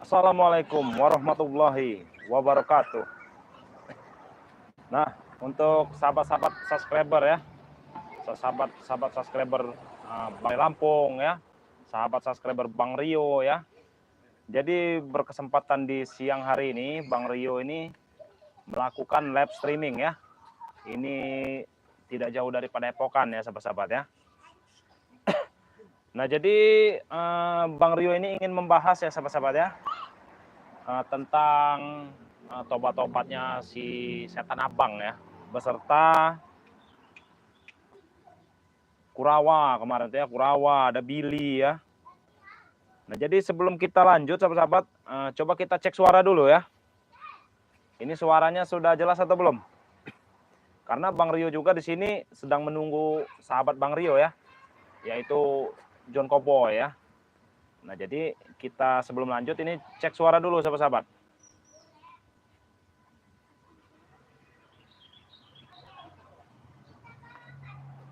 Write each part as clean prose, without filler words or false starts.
Assalamualaikum warahmatullahi wabarakatuh. Nah, untuk sahabat-sahabat subscriber ya, sahabat subscriber Bang Lampung ya, sahabat subscriber Bang Rio ya. Jadi berkesempatan di siang hari ini, Bang Rio ini melakukan live streaming ya. Ini tidak jauh dari Padepokan ya, sahabat-sahabat ya. Nah, jadi Bang Rio ini ingin membahas ya, sahabat-sahabat ya, tentang tobat-tobatnya si setan abang ya, beserta Kurawa kemarin tuh ya, Kurawa, ada Billy ya. Nah, jadi sebelum kita lanjut sahabat-sahabat, coba kita cek suara dulu ya. Ini suaranya sudah jelas atau belum? Karena Bang Rio juga di sini sedang menunggu sahabat Bang Rio ya, yaitu John Cowboy ya. Nah, jadi kita sebelum lanjut ini cek suara dulu sahabat-sahabat.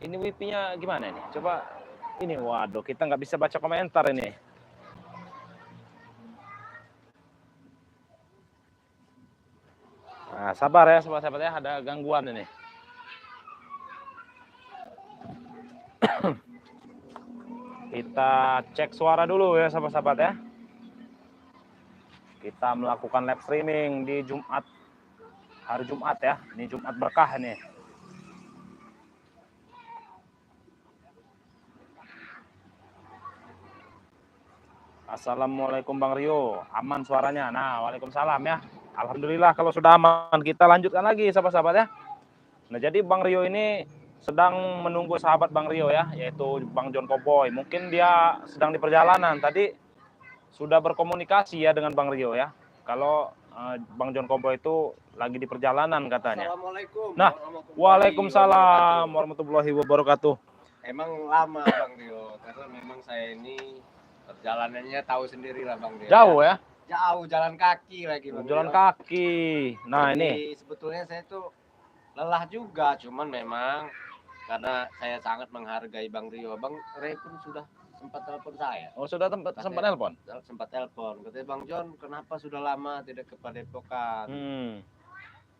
Ini wifi-nya gimana nih? Coba ini, waduh, kita nggak bisa baca komentar ini. Nah, sabar ya sahabat-sahabat ya, ada gangguan ini. Kita cek suara dulu ya sahabat-sahabat ya. Kita melakukan live streaming di Jumat, hari Jumat ya. Ini Jumat berkah nih. Assalamualaikum Bang Rio, aman suaranya? Nah, waalaikumsalam ya. Alhamdulillah kalau sudah aman, kita lanjutkan lagi sahabat-sahabat ya. Nah, jadi Bang Rio ini sedang menunggu sahabat Bang Rio ya, yaitu Bang John Cowboy. Mungkin dia sedang di perjalanan. Tadi sudah berkomunikasi ya dengan Bang Rio ya. Kalau Bang John Cowboy itu lagi di perjalanan katanya. Assalamualaikum. Nah, waalaikumsalam warahmatullahi wabarakatuh. Emang lama Bang Rio, karena memang saya ini perjalanannya tahu sendiri lah Bang Rio. Jauh ya? Jauh, jalan kaki lagi Bang Jalan Rio. kaki. Nah, Jadi, ini sebetulnya saya tuh lelah juga, cuman memang karena saya sangat menghargai Bang Rio. Bang Rio pun sudah sempat telepon saya. oh sudah sempat telepon. Sempat telepon, katanya Bang John, kenapa sudah lama tidak ke Padepokan?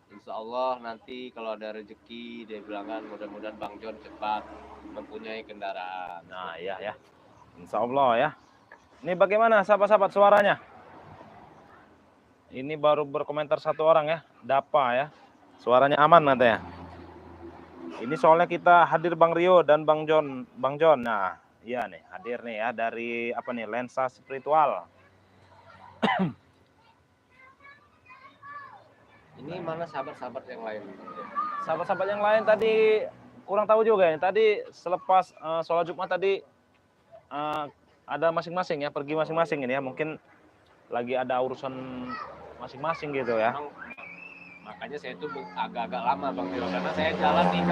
Insya Allah nanti kalau ada rezeki, dia bilang kan mudah-mudahan Bang John cepat mempunyai kendaraan. Nah, iya ya. Insya Allah ya. Ini bagaimana sahabat-sahabat suaranya? Ini baru berkomentar satu orang ya, Dapa ya. Suaranya aman katanya. Ini soalnya kita hadir Bang Rio dan Bang John. Nah, iya nih, hadir nih ya dari apa nih? Lensa Spiritual. Ini mana sahabat-sahabat yang lain? Sahabat-sahabat yang lain tadi kurang tahu juga ya. Tadi selepas sholat Jumat tadi ada masing-masing ya, pergi masing-masing ini ya. Mungkin lagi ada urusan masing-masing gitu ya. Makanya saya itu agak-agak lama Bang Rio, karena saya jalan di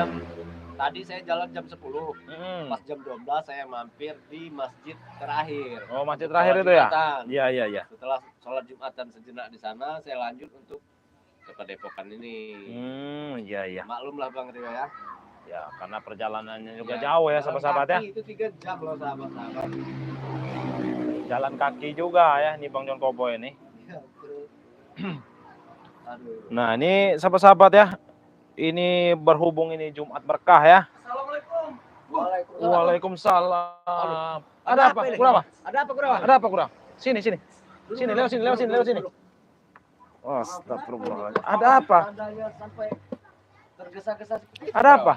tadi saya jalan jam 10. Pas jam 12 saya mampir di masjid terakhir. Oh, masjid terakhir itu ya? Iya. Setelah sholat Jumatan sejenak di sana, saya lanjut untuk ke Padepokan ini. Iya. Maklum lah Bang Rio ya. Ya, karena perjalanannya juga jauh ya sahabat-sahabat ya. Itu 3 jam loh sahabat-sahabat. Jalan kaki juga ya, ini Bang John Cowboy ini. Aduh. Nah, ini sahabat-sahabat ya. Ini berhubung ini Jumat berkah ya. Assalamualaikum. Waalaikumsalam. Ada apa? Kurawa? Ada apa kurang? Sini. Lewat sini. Astagfirullah. Ada apa? Sampai tergesa-gesa. Ada apa?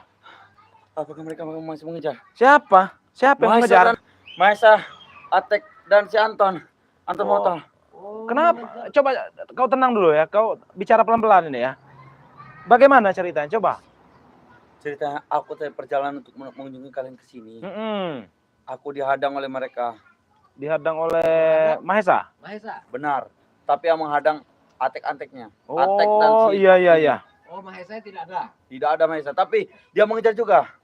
Apakah mereka masih mengejar? Siapa yang mengejar? Maesa, Atek, dan si Anton Motor. Kenapa? Coba kau tenang dulu ya. Kau bicara pelan-pelan ini ya. Bagaimana ceritanya? Coba. Cerita aku tadi perjalanan untuk mengunjungi kalian ke sini. Aku dihadang oleh mereka. Dihadang oleh Mahesa? Benar. Tapi yang menghadang Atek-Anteknya. Oh, Atek dan si iya. Oh, Mahesa tidak ada. Tidak ada Maesa, tapi dia mengejar juga.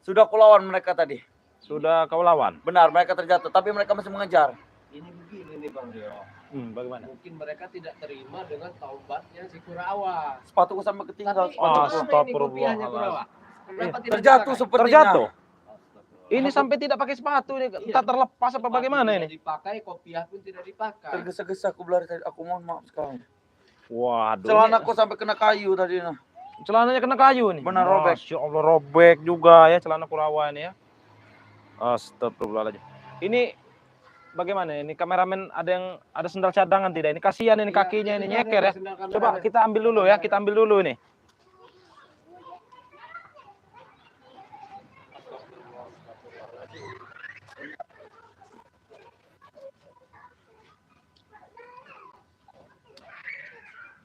Sudah kulawan mereka tadi. Sudah kau lawan? Benar, mereka terjatuh, tapi mereka masih mengejar. Ini begini nih Bang Rio. Bagaimana? Mungkin mereka tidak terima dengan taubatnya si Kurawa. Sepatuku sampai ketinggal. Tapi Astagfirullahaladzim. Kenapa tidak Terjatuh diserahkan? sepertinya. Terjatuh? Ini sampai tidak pakai sepatu ini, entah terlepas apa bagaimana Tidak ini? dipakai, kopiah pun tidak dipakai. Tergesa-gesa aku berlari tadi. Aku mohon maaf sekali. Waduh. Celanaku sampai kena kayu tadi. Nah. Celananya kena kayu nih. Benar, robek. Masya Allah, robek juga ya celana Kurawa ini ya. Astagfirullahaladzim. Ini bagaimana ini kameramen ada sendal cadangan tidak? Ini kasihan ini kakinya ini nyeker ya. Coba kita ambil dulu ya, kita ambil dulu nih.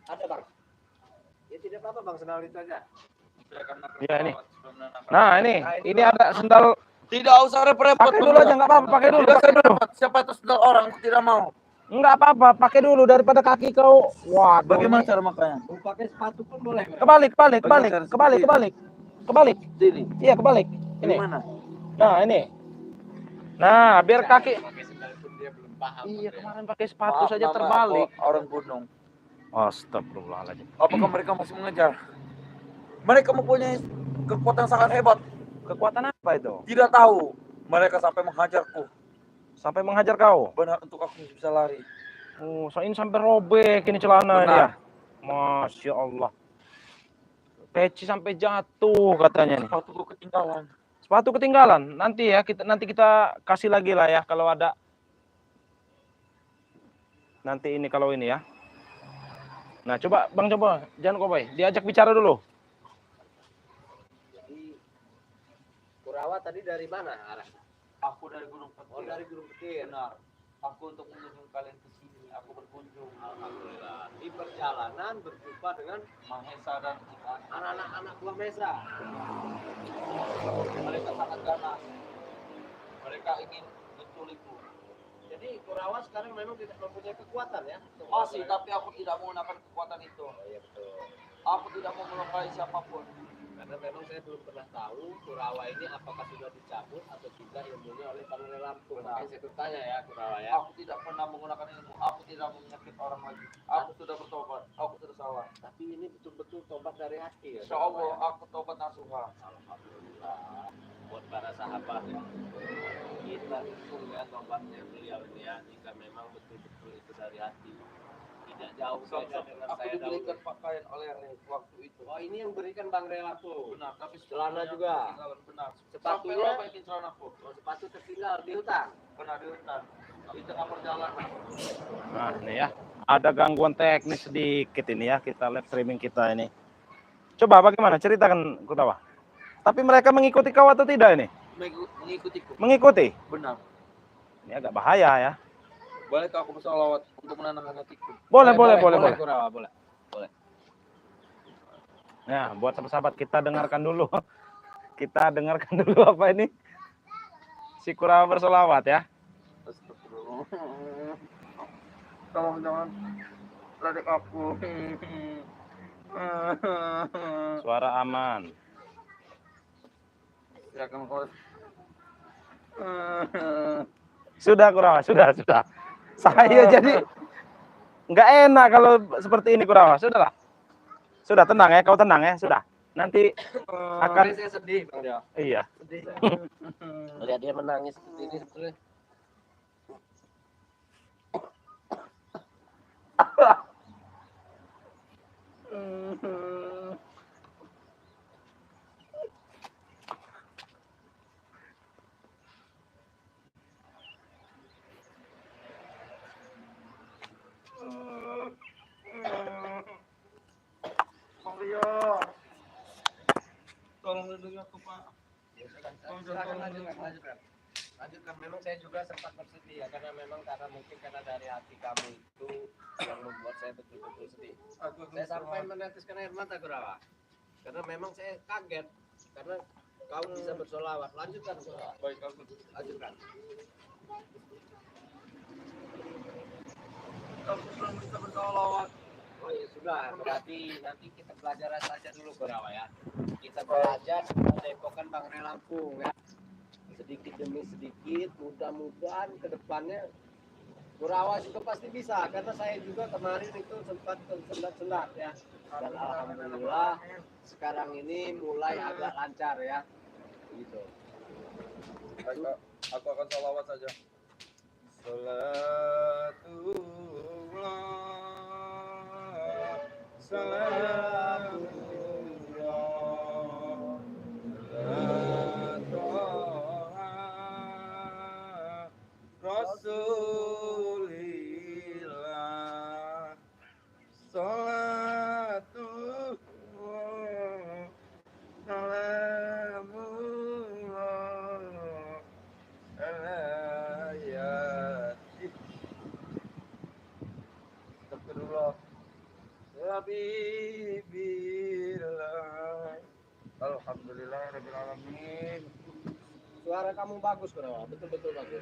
Ada bang? Ya tidak apa-apa bang, sendal itu aja. Ya ini. Nah ini ada sendal. Tidak usah repot-repot. Pakai dulu aja nggak apa-apa, pakai dulu, pakai dulu. Siapa itu sendal orang? Aku tidak mau. Nggak apa-apa, pakai dulu daripada kaki kau. Wah, Bagaimana cara makanya? Mau pakai sepatu pun boleh. Kebalik. Sini. Iya kebalik. Ini. Gimana? Nah ini. Nah biar kaki. Pakai sendal pun dia belum paham. Iya kemarin pakai sepatu Maaf, saja Mama, terbalik. aku orang gunung. Astagfirullahaladzim. Apakah mereka masih mengejar? Mereka mempunyai kekuatan sangat hebat. Kekuatan apa itu? Tidak tahu. Mereka sampai menghajarku. Sampai menghajar kau? Benar untuk aku bisa lari. Oh, ini sampai robek ini celana ini ya. Benar. Masya Allah. Peci sampai jatuh katanya nih. Sepatuku ketinggalan. Sepatu ketinggalan. Nanti kita kasih lagi lah ya kalau ada. Nanti ini kalau ini ya. Nah, coba Bang jangan Kobai, diajak bicara dulu. Jadi Kurawa tadi dari mana arah? Aku dari Gunung Petir. Oh dari Gunung Petir. Benar. Aku untuk mengunjungi kalian ke sini. Aku berkunjung. Alhamdulillah. Di perjalanan berjumpa dengan Mahesa dan anak buah Mesa. mereka sangat ganas. Mereka ingin menculikku. Jadi Kurawa sekarang memang tidak mempunyai kekuatan ya? Masih, tapi aku tidak menggunakan kekuatan itu. Oh, iya betul. Aku tidak mau melukai siapapun. Karena memang saya belum pernah tahu Kurawa ini apakah sudah dicabut atau tidak ilmunya oleh Pangeran Lampung. Benar. Makanya saya bertanya ya Kurawa ya. Aku tidak pernah menggunakan ilmu. Aku tidak mau menyakit orang lagi. Aku sudah bertobat. Aku sudah salah. Tapi ini betul-betul tobat dari hati ya. Insya Allah aku tobat nasuha. Alhamdulillah. Buat para sahabat ya. Kita dukung ya tobatnya beliau ini ya. Jika memang betul-betul itu dari hati. Tidak jauh beda dengan Aku saya diberikan dahulu. pakaian oleh waktu itu. Oh ini yang berikan Bang Relaku. Benar, tapi Celana sepatunya juga. ketinggalan, benar. Sepatunya? Sampai robekin celanaku. Oh, sepatu tertinggal di hutan. Pernah di hutan. Di tengah perjalanan. Nah, ini ya. Ada gangguan teknis sedikit ini ya, kita live streaming kita ini. Coba bagaimana ceritakan Kurawa. Tapi mereka mengikuti kau atau tidak ini? Mengikutiku. Mengikuti. Benar. Ini agak bahaya ya. Boleh aku bersalawat untuk menenangkan hatiku? Boleh. Kurawa, boleh. Nah, buat sahabat-sahabat kita dengarkan dulu. Kita dengarkan dulu apa ini? Si Kurawa bersolawat ya. Astagfirullah. Tolong jangan ledek aku. Suara aman. Ya kan kau. Sudah Kurawa, sudah. Saya jadi nggak enak kalau seperti ini Kurawa. Sudahlah. Sudah tenang ya, kau tenang ya, sudah. Nanti akan Saya sedih Bang Jawa. iya. Sedih. Lihat dia menangis seperti ini sebetulnya. Tolong lindungi aku, Pak. Silakan lanjutkan. Lanjutkan. Memang saya juga sempat bersedih ya karena mungkin dari hati kamu itu yang membuat saya betul-betul sedih. Saya sampai meneteskan air mata Kurawa. Karena memang saya kaget karena kau bisa bersolawat. Lanjutkan Kurawa. Baik, aku Lanjutkan. belum bisa bersalawat. Oh ya sudah, berarti nanti kita belajar saja dulu Kurawa ya. Kita belajar mendepokan Bang Relampung ya. Sedikit demi sedikit, mudah-mudahan ke depannya Kurawa juga pasti bisa. Karena saya juga kemarin itu sempat tersendat-sendat ya. Dan alhamdulillah sekarang ini mulai agak lancar ya. Gitu. Baik, Kak. Aku akan sholawat saja. Salatullah, salamullah, ala Toha Rasulillah. Salatullah, salamullah, ala yati. Astagfirullah. Habibillah. Alhamdulillah rabbil alamin. Suara kamu bagus, Kurawa. Betul-betul bagus.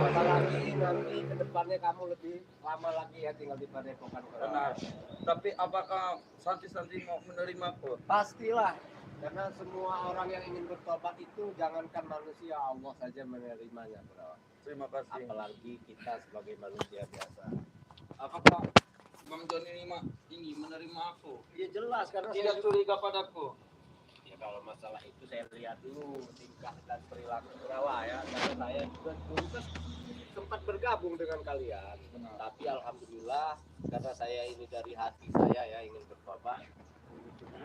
Apalagi nanti ke depannya kamu lebih lama lagi ya tinggal di Padepokan, Kurawa. Benar. Tapi apakah santri-santri mau menerimaku? Pastilah. Karena semua orang yang ingin bertobat itu jangankan manusia, Allah saja menerimanya, Kurawa. Terima kasih. Apalagi kita sebagai manusia biasa. Apakah Bang John ini menerima aku? Ya jelas karena Tidak curiga padaku. ya kalau masalah itu saya lihat dulu tingkah dan perilaku Kurawa ya. Karena saya juga dulu kan sempat bergabung dengan kalian. Benar. Tapi alhamdulillah karena saya ini dari hati saya ya ingin bertobat.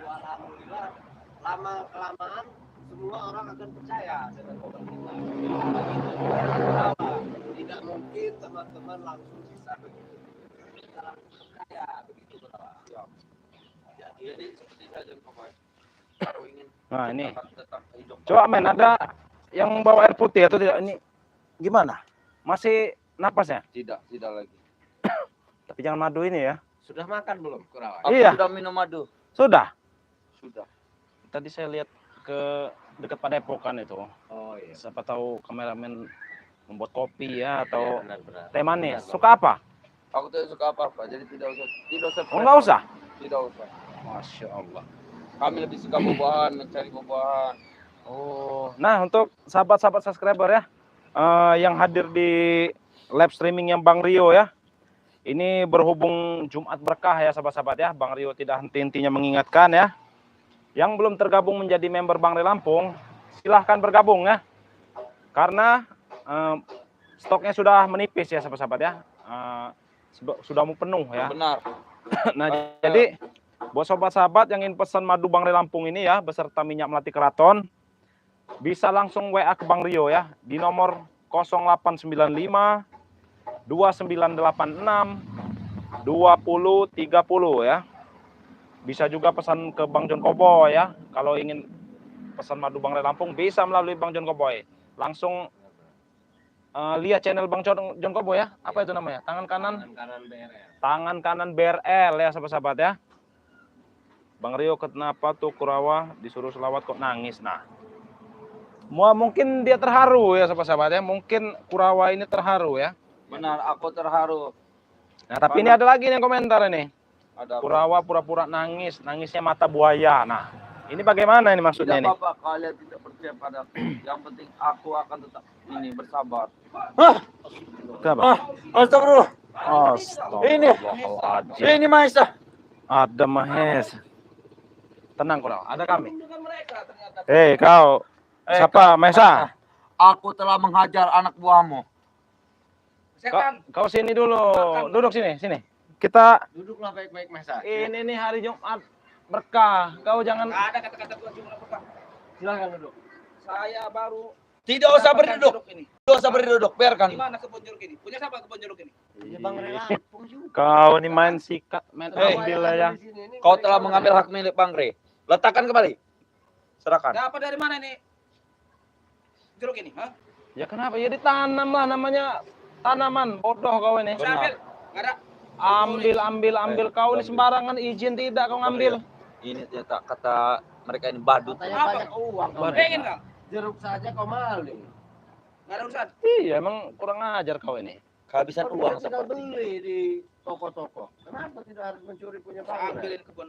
Alhamdulillah lama kelamaan semua orang akan percaya dengan tobat kita. Tidak mungkin teman-teman langsung bisa begitu. Kita langsung percaya begitu Kurawa. Jadi seperti saja Bapak. Aku ingin Nah, ini. tetap hidup. Coba men, ada yang bawa air putih atau tidak? Ini gimana? Masih napasnya? Tidak lagi. Tapi jangan madu ini ya. Sudah makan belum Kurawa? Aku Iya. sudah minum madu. Sudah. Sudah. Tadi saya lihat ke dekat Padepokan itu. Oh iya. Siapa tahu kameramen membuat kopi ya atau Benar-benar. teh manis. Suka apa? Aku tidak suka apa-apa, jadi tidak usah. Oh, enggak usah. Tidak usah. Masya Allah. Kami lebih suka buah-buahan, mencari buah-buahan. Oh, nah untuk sahabat-sahabat subscriber ya, yang hadir di live streaming yang Bang Rio ya, ini berhubung Jumat berkah ya sahabat-sahabat ya, Bang Rio tidak henti-hentinya mengingatkan ya, yang belum tergabung menjadi member Bang Rio Lampung, silahkan bergabung ya, karena stoknya sudah menipis ya sahabat-sahabat ya, sudah mau penuh ya. Benar. Nah jadi buat sobat-sahabat yang ingin pesan madu Bang Rio Lampung ini ya, beserta minyak melati keraton, bisa langsung WA ke Bang Rio ya, di nomor 0895 2986 2030 ya. Bisa juga pesan ke Bang John Koboy ya. Kalau ingin pesan madu Bang Rio Lampung bisa melalui Bang John Koboy. Langsung lihat channel Bang John Koboy ya. Apa itu namanya? Tangan kanan BRL. Tangan kanan BRL ya sahabat-sahabat ya. Bang Rio kenapa tuh Kurawa disuruh selawat kok nangis? Nah, mungkin dia terharu ya sahabat-sahabat ya. Mungkin Kurawa ini terharu ya. Benar, aku terharu. Nah, tapi ini ada lagi yang komentar ini. Ada apa? Kurawa pura-pura nangis, nangisnya mata buaya. Nah, ini bagaimana ini maksudnya Tidak ini? apa-apa, kalian tidak percaya padaku. Yang penting aku akan tetap ini bersabar. Kenapa? Astagfirullah. Astagfirullahaladzim. Ini Maisa. Ada Mahes. Tenang Kurawa, ada kami. Dengan mereka ternyata. Kau. Siapa? Mesa? Aku telah menghajar anak buahmu. Kau sini dulu. Duduk sini. Kita Duduklah baik-baik Mesa. ini nih hari Jumat berkah. Kau jangan. Nggak ada kata-kata tua Jumat berkah. Silakan duduk. Saya baru Tidak usah berduduk. ini. Tidak usah berduduk, Di biarkan. mana kebun jeruk ini? Punya siapa kebun jeruk ini? Iya, Bang Relampung juga. Kau ini main sikat, main Hei, ambil ya. Kau telah mengambil hak milik Bang Re. Letakkan kembali. Serahkan. Dapat dari mana ini? Jeruk ini, hah? Ya kenapa? Ya ditanam lah, namanya tanaman. Bodoh kau ini. Saya ambil. Nggak ada. Ambil kau ini sembarangan, izin tidak kau ngambil. Ini ternyata kata mereka ini badut. Apa? Uang. Pengen kau? Jeruk saja kau maling. Nggak ada urusan. Iya, emang kurang ajar kau ini. Kehabisan uang Tinggal seperti ini. beli di toko-toko. Kenapa tidak harus mencuri punya Bang? Ambilin kebun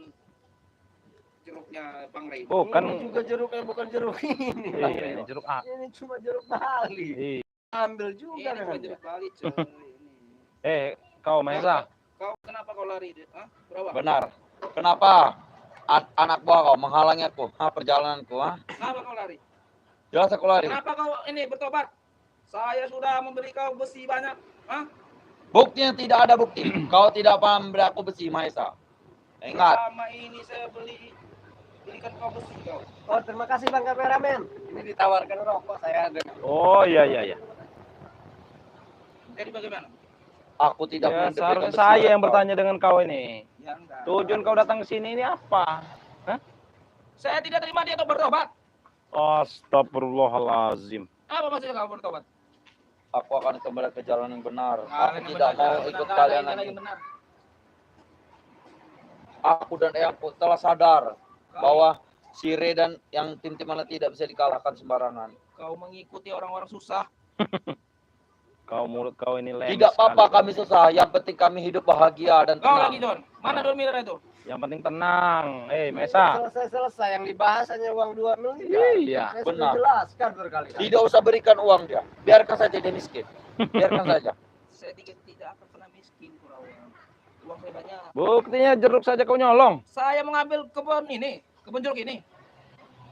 jeruknya Bang Ray. Bukan. Ini juga jeruknya bukan jeruk ini. Bang Iya, Ray. ini jeruk A. Ini cuma jeruk Bali. Iya. Ambil juga dengan jeruk Bali. Kau Mahesa. Kau kenapa kau lari? Hah? Berapa? Benar. Kenapa anak buah kau menghalangi aku? Perjalananku, Kenapa kau lari? Jelas aku lari. Kenapa kau ini bertobat? Saya sudah memberi kau besi banyak. Hah? Buktinya tidak ada bukti. Kau tidak paham memberi aku besi, Mahesa. Ingat. Selama ini saya belikan kau besi kau. Oh, terima kasih Bang Kameramen. Ini ditawarkan rokok saya dengan. Oh iya. Jadi bagaimana? Aku tidak Ya, pernah seharusnya berikan saya besi yang kau. bertanya dengan kau ini. Ya enggak. Tujuan kau datang ke sini ini apa? Saya tidak terima dia untuk bertobat. Astagfirullahalazim. Apa maksudnya kau bertobat? Aku akan kembali ke jalan yang benar. Nggak Aku ada tidak benar, mau nggak ikut ada kalian yang lagi. benar. Aku dan eyangku telah sadar bahwa Sire dan yang tim mana tidak bisa dikalahkan sembarangan. Kau mengikuti orang-orang susah. Mulut kau ini lemes Tidak apa-apa sekali. kami susah, yang penting kami hidup bahagia dan Kau lagi tenang. John. Mana Don Miller itu? Yang penting tenang. Mesa. Selesai yang dibahas hanya uang 2 miliar. Iya, Saya sudah benar. jelaskan berkali-kali. Tidak usah berikan uang dia. Biarkan saja dia miskin. Biarkan saja. Saya tidak akan pernah miskin Kurawa. Uang saya banyak. Buktinya jeruk saja kau nyolong. Saya mengambil kebun jeruk ini.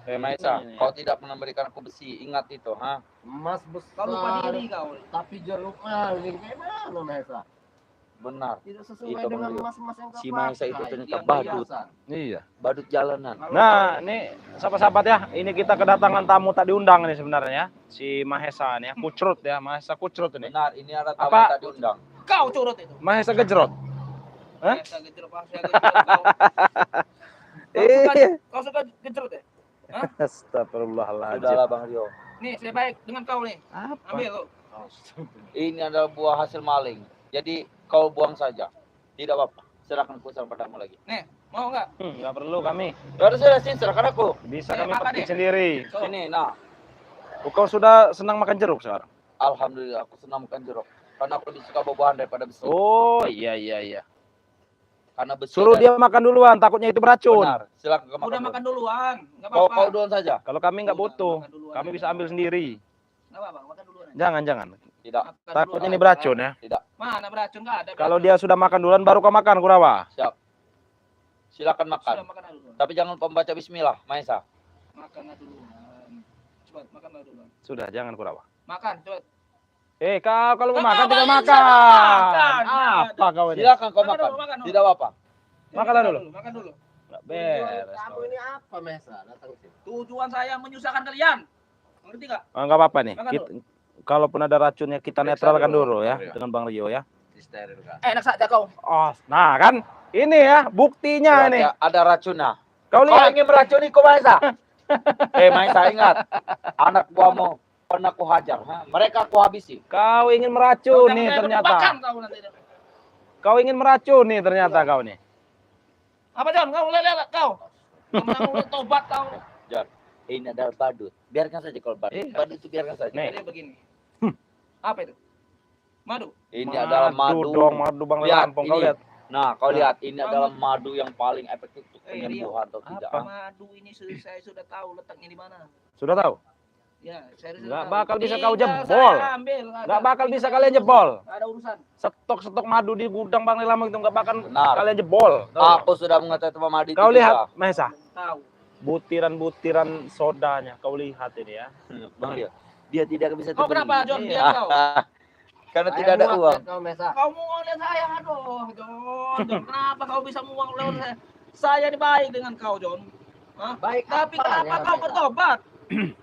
Maisa, kau tidak pernah berikan aku besi. Ingat itu, ha? Emas Kau lupa besar, diri kau. tapi jeruk maling. Gimana Mahesa? Benar. Tidak sesuai Itu dengan Bang Rio. emas-emas yang kau Si Mahesa itu pakai. ternyata Yang badut. perhiasan. Iya. Badut jalanan. Nah, ini sahabat-sahabat ya, ini kita kedatangan tamu tak diundang nih sebenarnya. Si Mahesa nih ya, kucrut ya, Mahesa kucrut ini. Benar, ini ada tamu Apa? yang tak diundang. Kau curut itu. Mahesa gejrot. Hah? Saya gejrot, saya gejrot kau. Kau suka gejrot ya? Astagfirullahaladzim. Sudahlah Bang Rio. Nih, saya baik dengan kau nih. Apa? Ambil lo. Ini adalah buah hasil maling. Jadi kau buang saja. Tidak apa-apa. Serahkan kusam padamu lagi. Nih, mau nggak? Nggak perlu kami. Baru sudah sini, serahkan aku. Bisa Eh, kami makan petik ya? sendiri. Sini, nah. Kau sudah senang makan jeruk sekarang? Alhamdulillah aku senang makan jeruk. Karena aku lebih suka buah-buahan daripada besi. Oh iya. Karena besi Suruh dan- dia makan duluan, takutnya itu beracun. Benar. Silakan kau Udah makan. makan duluan. Nggak Kau apa-apa. duluan saja. Kalau kami nggak Udah, butuh, makan duluan kami aja. bisa ambil sendiri. Nggak apa-apa, makan duluan aja. Jangan. Tidak. Makan Takutnya duluan ini aja. beracun ya. Mana beracun? Nggak ada. Kalau beracun. dia sudah makan duluan, baru kau makan, Kurawa. Siap. Silakan makan. Sudah makan duluan. Tapi jangan lupa membaca bismillah, Maesa. Makanlah duluan. Cepat, makanlah duluan. Sudah, jangan Kurawa. Makan, cepat. Kau kalau mau Nggak makan tinggal apa-apa, makan. makan. Apa kau ini? Silakan kau Makan makan. dulu, makan dulu. Tidak apa-apa. Makanlah dulu. Makan dulu. Nggak beres. Kamu ini apa Mahesa? Datang ke sini. Tujuan saya menyusahkan kalian. Ngerti nggak? Nggak apa-apa nih. Makan Kalaupun ada racunnya kita Periksa netralkan dulu, dulu ya Bang Rio. dengan Bang Rio ya. Disterilkan. Enak saja kau. Oh, nah kan ini ya buktinya ini. Ada racunnya. Kau Kau lihat. ingin meracuni ku, Maesa? Maesa ingat. Anak buahmu pernah ku hajar. Ha? Mereka ku habisi. Kau ingin Kau meracuni jangan ternyata. makan kau nanti. Kau ingin meracuni ternyata kau nih. Apa John? Kau lele kau. Kamu tobat kau. Jar, ini adalah badut. Biarkan saja kalau badut. Iya. Badut itu biarkan saja. Nih. Jadi begini. Apa itu? Madu. Ini adalah madu. dong, madu Bang Lihat, Lampung. Kau ini. lihat. Nah, kau Nah. lihat ini adalah madu yang paling efektif untuk penyembuhan atau tidak. Apa? Madu ini saya sudah tahu letaknya di mana. Sudah tahu? Ya, saya sudah Nggak tahu. bakal bisa Tinggal kau jebol. saya ambil. Nggak bakal bisa kalian jebol. Nggak ada urusan. Stok madu di gudang Bang Lampung itu nggak bakal Benar. kalian jebol. Tahu? Aku sudah mengetahui tentang madu itu. Kau juga. lihat, Mahesa. Tahu. Butiran-butiran sodanya. Kau lihat ini ya. Bang Rio, dia tidak bisa Kau terbeli. kenapa John? Iya. Dia kau. Karena tidak ada Ayo, uang. muat, Kau Mahesa. Kau mau lihat saya, aduh, John. Kenapa kau bisa muang lewat saya? Saya ini baik dengan kau, John. Hah? Baik Tapi apa kenapa ya, kau Mahesa? bertobat?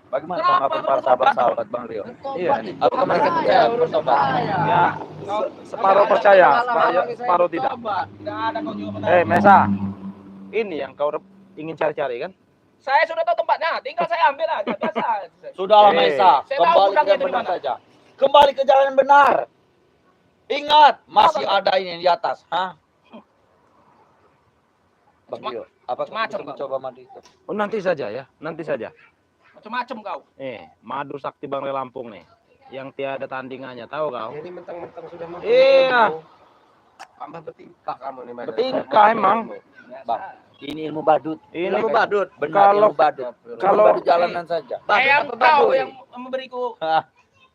Bagaimana Kenapa tanggapan kau para bertobat? sahabat-sahabat Bang Rio? Bertobat Iya. itu Apakah mereka saya, percaya urusan bertobat? saya. Ya, Kau separuh ada percaya, pengalaman, separuh tidak. bertobat. Tidak ada kau juga bertobat. Mesa. Ini yang kau ingin cari-cari kan? Saya sudah tahu tempatnya, tinggal saya ambil aja. Biasa. Sudahlah Eh. Maesa, Saya tahu kembali ke gudangnya jalan di benar mana. saja. Kembali ke jalan yang benar. Ingat, masih ada ini di atas. Hah? Bang Macem- Rio, apakah macem-macem, bisa Bang. mencoba madu itu? Oh, nanti saja ya, nanti saja. Macam-macam kau. Madu sakti Bang Lampung nih. Yang tiada tandingannya, tahu kau? Ini mentang-mentang sudah mampu. Iya. Tambah bertingkah kamu nih, Mahesa. Bertingkah emang. Bang, ini ilmu badut. Ini Ilmu badut. Benar, Kalau- ilmu badut. kalau- badut jalanan saja. Yang apa kau badut? yang memberiku Hah.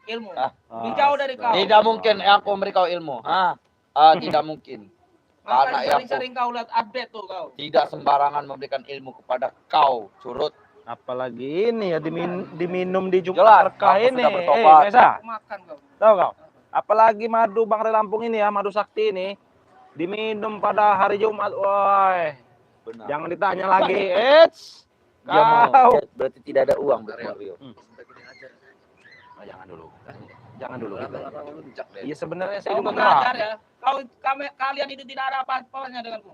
ilmu. Ah. Lebih jauh dari kau. Tidak mungkin aku memberi kau ilmu. Tidak mungkin. Makanya Anak yang sering-sering kau lihat update tuh kau. Tidak sembarangan memberikan ilmu kepada kau, curut. Apalagi ini ya diminum di Jumat Jelas, berkah aku ini. sudah bertobat. Mesa, Makan kau. tahu kau? Apalagi madu Bang Re Lampung ini ya, madu sakti ini diminum pada hari Jumat. Woi, Benar. jangan ditanya lagi. Eits, Dia mau, kau. berarti tidak ada uang buat Mario. Oh, jangan dulu. Jangan dulu. Gitu. Orang lunjak deh. Iya sebenarnya saya Kau juga mengajar gerak. ya. Kalian itu tidak ada apa-apanya denganku.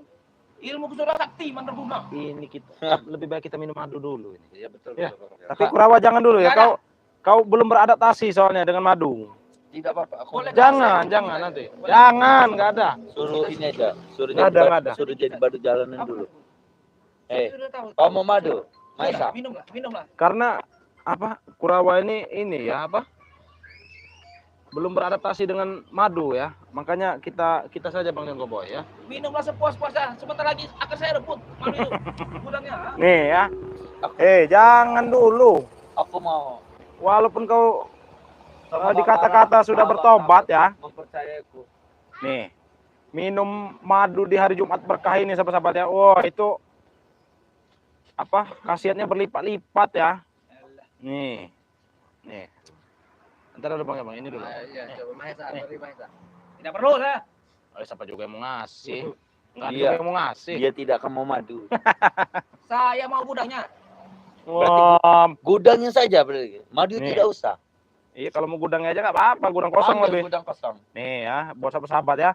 Ilmu sudah sakti berguna. Ini kita lebih baik kita minum madu dulu ini. Iya betul. Ya. betul, Bang. Tapi Kurawa jangan dulu ya. Jangan. Kau belum beradaptasi soalnya dengan madu. Tidak apa-apa. Aku Boleh. Jangan nanti. Jangan, nggak ada. suruh ini aja. Suruh Nggak ada. suruh jadi badu jalanan dulu. Saya sudah tahu. Kau mau madu? Maisa. Minumlah. Karena apa? Kurawa ini ya apa? Belum beradaptasi dengan madu ya. Makanya kita saja Bang John Cowboy ya. Minumlah sepuas-puasnya. Sebentar lagi akan saya rebut. Madu itu. Gudangnya. Nih ya. Jangan dulu. Aku mau. Walaupun kau dikata-kata sudah bertobat ya. Mempercayaku. Nih. Minum madu di hari Jumat berkah ini sahabat-sahabat ya. Wah, itu apa? Khasiatnya berlipat-lipat ya. Nih. Nih. Ntar dulu Bang, ini dulu. Iya, coba Maisa, beri Maisa. Tidak perlu saya. Siapa juga yang mau ngasih? Enggak ada Iya. juga yang mau ngasih. Dia tidak akan mau madu. Saya mau gudangnya. Wah, Gudangnya saja berarti. Madu Nih. tidak usah. iya kalau mau gudangnya aja nggak apa-apa, gudang kosong Ambil lebih. Gudang kosong. Nih ya, buat sahabat-sahabat ya.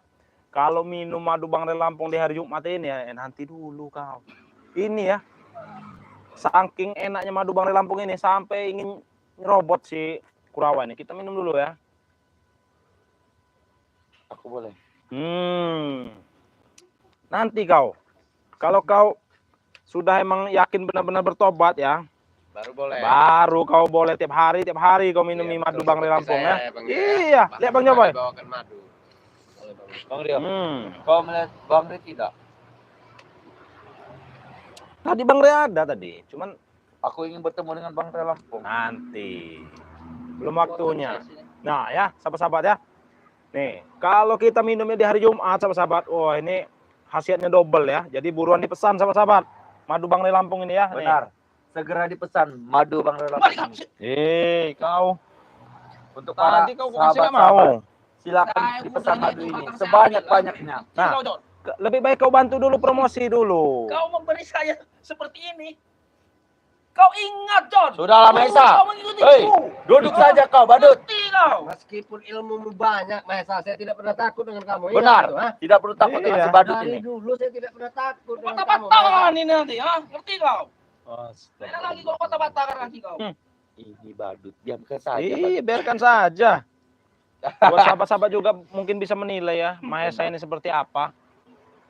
Kalau minum madu Bang Re Lampung di hari Jumat ini ya, nanti dulu kau. Ini ya, saking enaknya madu Bang Re Lampung ini sampai ingin nyerobot si Kurawa ini. Kita minum dulu ya. Aku boleh. Nanti kau, kalau kau sudah emang yakin benar-benar bertobat ya, Baru boleh. baru kau boleh tiap hari kau minum Iya, madu betul, Bang Re seperti Lampung saya, ya. Bang, Iya, lihat Bang Joboy. Bawakan madu. Boleh, Bang. Bang Rio, Hmm. kau melihat Bang Rio tidak? Tadi Bang Re ada tadi, cuman Aku ingin bertemu dengan Bang Rio Lampung. nanti belum waktunya. Nah ya, sahabat-sahabat ya. Nih, kalau kita minumnya di hari Jumat, sahabat-sahabat, wah ini khasiatnya double ya. Jadi buruan dipesan, sahabat-sahabat. Madu Bang Re Lampung ini ya. Nih. Benar. Segera dipesan madu Bang Rio Lampung. Kau Untuk para tadi kau kasih nggak sahabat-sahabat, mau. silakan Saya dipesan gudangnya madu itu ini akan saya sebanyak-banyaknya. Nah. Kau, John. Lebih baik kau bantu dulu promosi dulu. Kau memberi saya seperti ini. Kau ingat, John. Sudahlah, Maisa. Kau mengikuti Hei, duduk saja kau, badut. Ngerti kau. Meskipun ilmumu banyak, Maisa, saya tidak pernah takut dengan kamu. Benar. Iya, ha? Tidak perlu takut dengan Iya. si badut Dari ini. dulu saya tidak pernah takut dengan kamu. Patah-patahan ini nanti, ha? Ngerti kau? Astaga. Tidak lagi kau patah-patahan lagi kau. Ini badut, diamkan saja. Iya, biarkan saja. Buat sahabat-sahabat juga mungkin bisa menilai ya, Mahesa ini seperti apa.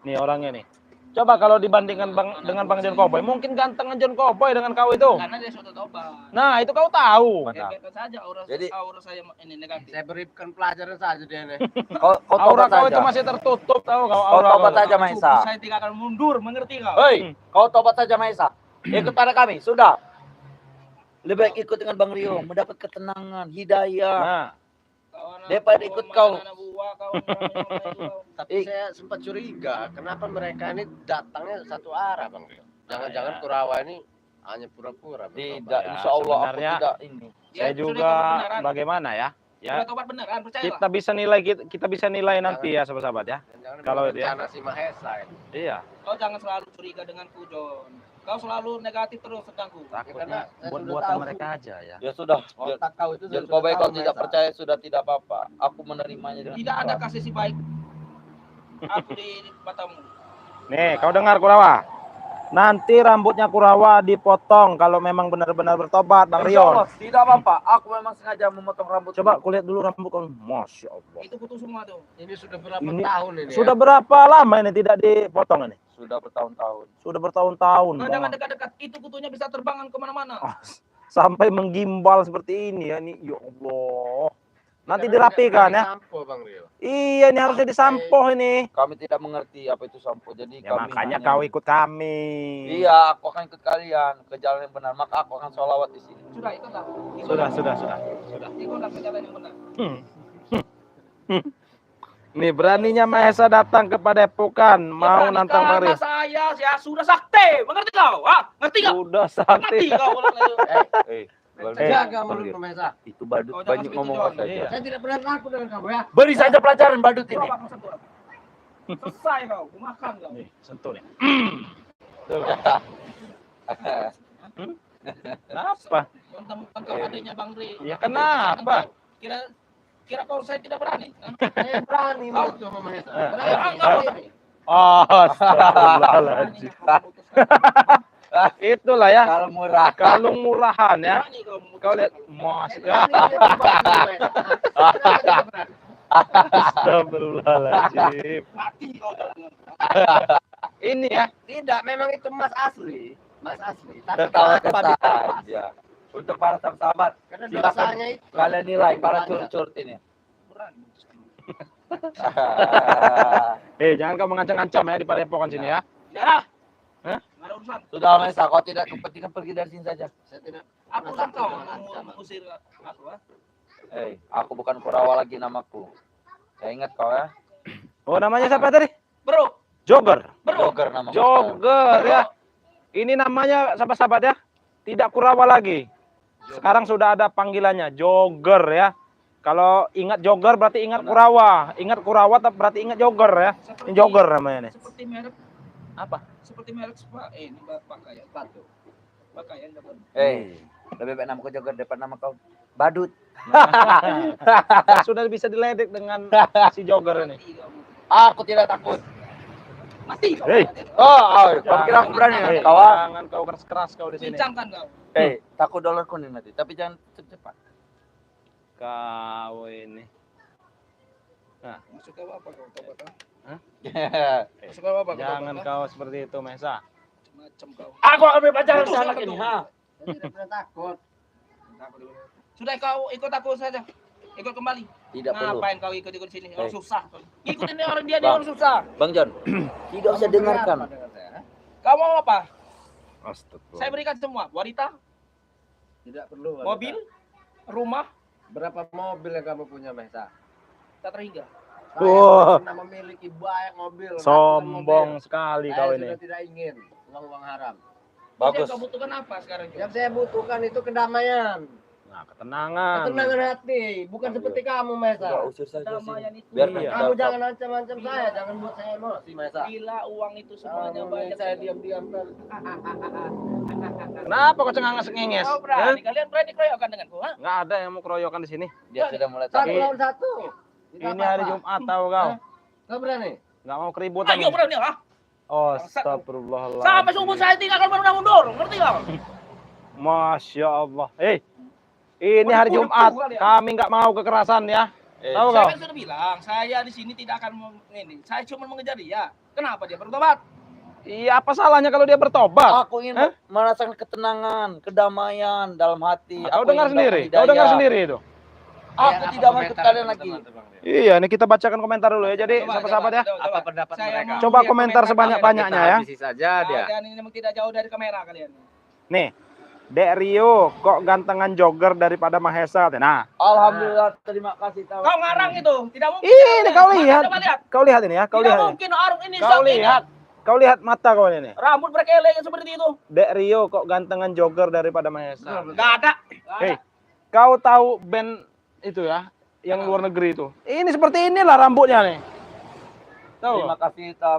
Nih orangnya nih. Coba kalau dibandingkan dengan Bang John Cowboy, mungkin ganteng John Cowboy dengan kau itu. Karena dia sudah tobat. Nah, itu kau tahu. Benar. Biarkan saja Jadi- aura saya ini negatif. Saya berikan pelajaran saja dia nih. Kau Aura tobat kau itu saja. masih tertutup, tahu kau? Kau Aura tobat kau. saja, Maisa. Saya tidak akan mundur, mengerti kau? Hei, kau tobat saja Maisa. Ikut pada kami, sudah. Lebih baik ikut dengan Bang Rio, mendapat ketenangan, hidayah. Nah, Daripada ikut kau. Tapi saya sempat curiga, kenapa mereka ini datangnya satu arah, Bang Rio? Jangan-jangan Ya. Kurawa ini hanya pura-pura. Tidak, bertobat. Ya, insya Allah aku sebenarnya- tidak ini. saya juga bagaimana ya? Ya, tobat beneran, percaya kita bisa nilai nanti ya, sahabat-sahabat ya. Jangan-jangan Kalau memang itu ya. rencana si Mahesa ini. Iya, Kau jangan selalu curiga denganku, John. Kau selalu negatif terus tentangku. takutnya saya buat sudah buatan tahu. mereka aja ya. Ya sudah. Otak kau itu Jadi sudah kau baik tahu, kau tidak Mahesa. percaya sudah tidak apa-apa. Aku menerimanya dengan Tidak ada ikhlas. kasih si baik. Aku di matamu. Nih, kau dengar Kurawa? Nanti rambutnya Kurawa dipotong kalau memang benar-benar bertobat, Bang Insya Rion. Allah, tidak apa-apa. Aku memang sengaja memotong rambut. Coba kulihat dulu rambut kau. Masya Allah. Itu putus semua tuh. Ini sudah berapa Ini tahun ini? Sudah ya? berapa lama ini tidak dipotong ini? Sudah bertahun-tahun. Sudah bertahun-tahun. Kau Bang. jangan dekat-dekat. Itu kutunya bisa terbangan kemana-mana. Ah, sampai menggimbal seperti ini ya. Ini, ya Allah. Nanti Karena dirapikan tidak ya. sampo, Bang Rio. Iya, ini harusnya disampoh ini. Kami tidak mengerti apa itu sampo. Jadi Ya kami makanya hanya- kau ikut kami. Iya, aku akan ikut kalian ke jalan yang benar. Maka aku akan sholawat di sini. Sudah, ikutlah. Sudah. Ikutlah ke jalan yang benar. Nih beraninya Mahesa datang ke Padepokan mau nantang Bang Rio. Saya sudah sakti, mengerti kau? Ah, ngerti kau? Udah Ngerti sakti. kau? Jaga mulut Mahesa. Itu badut Oh, jangan banyak begitu, ngomong Jon. saja. Iya. Saya tidak pernah takut dengan kamu ya. Beri saja pelajaran badut ini. Coba kau sentuh. Selesai kau, aku makan kau. Nih, sentuh nih. Kenapa? Teman kau adanya Bang Ri. Ya kenapa? Kira kau saya tidak berani? Saya berani mulut sama Mahesa. Astagfirullahaladzim. Itulah ya. Kalau murah. Kalung murahan ya. Berani kau. Kau lihat, Mas. Astagfirullah. Astagfirullahaladzim. Mati kau. Ini ya. Tidak, memang itu Mas asli. Mas asli. Tapi Tertawa kenapa saja. Untuk para sahabat, Karena silakan dosanya itu. kalian nilai para curut-curut ini. Berani. Jangan kau mengancam-ancam ya di Padepokan sini ya. Ya. Hah? Nggak ada urusan. Sudah Mahesa, kau tidak kepentingan pergi dari sini saja. Saya tidak. Aku urusan kau mengusir aku. Aku bukan Kurawa lagi namaku. Saya ingat kau ya. Oh namanya siapa tadi? Bro, Jogger. Jogger nama. Jogger ya. Ini namanya sahabat-sahabat ya. Tidak Kurawa lagi. Sekarang sudah ada panggilannya Jogger ya. Kalau ingat Jogger berarti ingat Kurawa. Ingat Kurawa berarti ingat Jogger ya. Ini Jogger namanya nih. Seperti merek Apa? seperti merek spa. Ini pakaian sepatu. Pakaian dapat. Lebih baik nama kau Jogger daripada nama kau badut. Sudah bisa diledek dengan si Jogger ini. Aku tidak takut. Mati kau. Hei. Kau kira aku berani Hei, kawan? jangan kau keras-keras kau di sini. Bincangkan kau. Takut dolar kuning nanti, tapi jangan cepat. Kau ini. Maksud kau apa kau? Coba kau. Hah? Maksud kau apa kau? Jangan kau seperti itu, Mesa. Macam kau. Aku akan berpacaran Betul, sama anak betul. ini, ha? Saya tidak pernah takut. Sudah kau ikut aku saja. Ikut kembali. Tidak perlu. Ngapain kau ikut-ikut sini? Orang Hei. susah. Ikutin orang dia Bang. orang susah. Bang John, tidak usah dengarkan. Apa dengan saya? Kau mau apa? Astagfirullah. Saya berikan semua. Wanita, Tidak perlu. mobil, rumah, Berapa mobil yang kamu punya Mahesa? tak terhingga. Saya Wah. pernah memiliki banyak mobil. Sombong sekali Saya kau sudah ini. tidak ingin uang-uang haram. Bagus. Yang kau butuhkan apa sekarang? Jo? Yang saya butuhkan itu kedamaian, Nah, ketenangan. ketenangan hati, bukan seperti kamu Mahesa. Enggak usir saja Kedamaian sini. itu. Biar Iya. Kamu jangan ancam-ancam saya, jangan buat saya emosi Mahesa. Bila uang itu semuanya Kamu banyak. saya diam-diam terus. Kenapa kau cenganges-ngenges? Kau berani? Kalian berani keroyokan denganku? Ha? Nggak ada yang mau keroyokan di sini. Dia sudah mulai Satu takut. lawan satu. Tidak Ini hari apa-apa. Jumat tahu kau. Kau berani? Nggak mau keributan. Ayo berani ha? Astagfirullahaladzim. Sampai seumur saya tinggalkan baru mundur. Ngerti kau? Masya Allah. Ini hari Jumat. Kami nggak mau kekerasan ya. Tahu Saya kau? kan sudah bilang, saya di sini tidak akan ini. Saya cuma mengejar dia. Kenapa dia bertobat? Iya, apa salahnya kalau dia bertobat? Aku ingin Hah? merasakan ketenangan, kedamaian dalam hati. Kau Aku dengar ingin sendiri. dapat Kau dengar hidayah. sendiri itu. Aku tidak mau ikut kalian lagi. Iya, ini kita bacakan komentar dulu ya. Jadi sahabat-sahabat ya. Apa pendapat mereka? Coba komentar sebanyak-banyaknya ya. Habisi saja dia. Dan ini memang tidak jauh dari kamera kalian. Nih, Dek Rio, kok gantengan Jogger daripada Mahesa? Nah, Alhamdulillah, terima kasih. Kau ngarang itu, tidak mungkin. ini kau Mana, lihat. coba lihat. Kau lihat ini ya. Kau Tidak lihat. Ini. mungkin arung ini Kau sok ini. lihat. Kau lihat mata kau ini. Rambut berkeleng seperti itu. Dek Rio, kok gantengan Jogger daripada Mahesa? Enggak ada. Nggak Hei, ada. kau tahu band itu ya, yang luar negeri itu. Ini seperti inilah rambutnya nih. Tahu? Terima kasih telah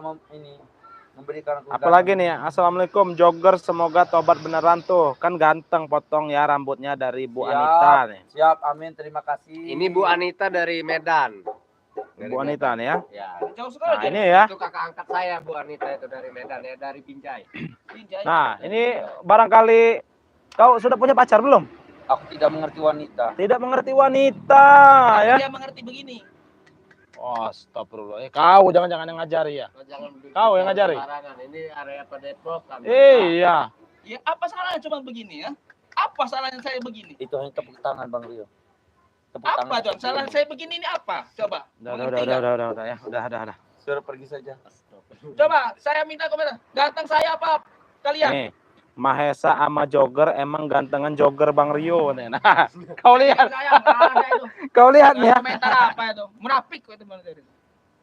memberikan aku. Apalagi nih ya, Assalamualaikum Jogger, semoga tobat beneran tuh. Kan ganteng potong ya rambutnya dari Bu Siap. Anita nih. Siap, amin, terima kasih. Ini Bu Anita dari Medan. Dari Bu Anita nih ya. Ya. Jauh sekali. Nah ini ya. Itu kakak angkat saya Bu Anita itu dari Medan ya, dari Binjai. Nah ini barangkali kau sudah punya pacar belum? Aku tidak mengerti wanita. Tidak mengerti wanita ya. Dia mengerti begini. Astagfirullah. Kau jangan-jangan yang ngajari ya. Jangan Kau yang ngajari? sembarangan. Ini area Padepokan. Iya. Ya apa salahnya cuma begini ya? Apa salahnya saya begini? Itu hanya tepuk tangan Bang Rio. Tepuk Apa tangan. John? Salah saya begini ini apa? Coba. Mengerti nggak? Udah ya. Udah. Suruh pergi saja. Coba saya minta komentar. Ganteng saya apa kalian? Nih, Mahesa sama Jogger emang gantengan Jogger Bang Rio nih. Nah, kau lihat. Saya nggak ada itu. Kau lihat nih ya. Komentar apa itu? Munafik itu.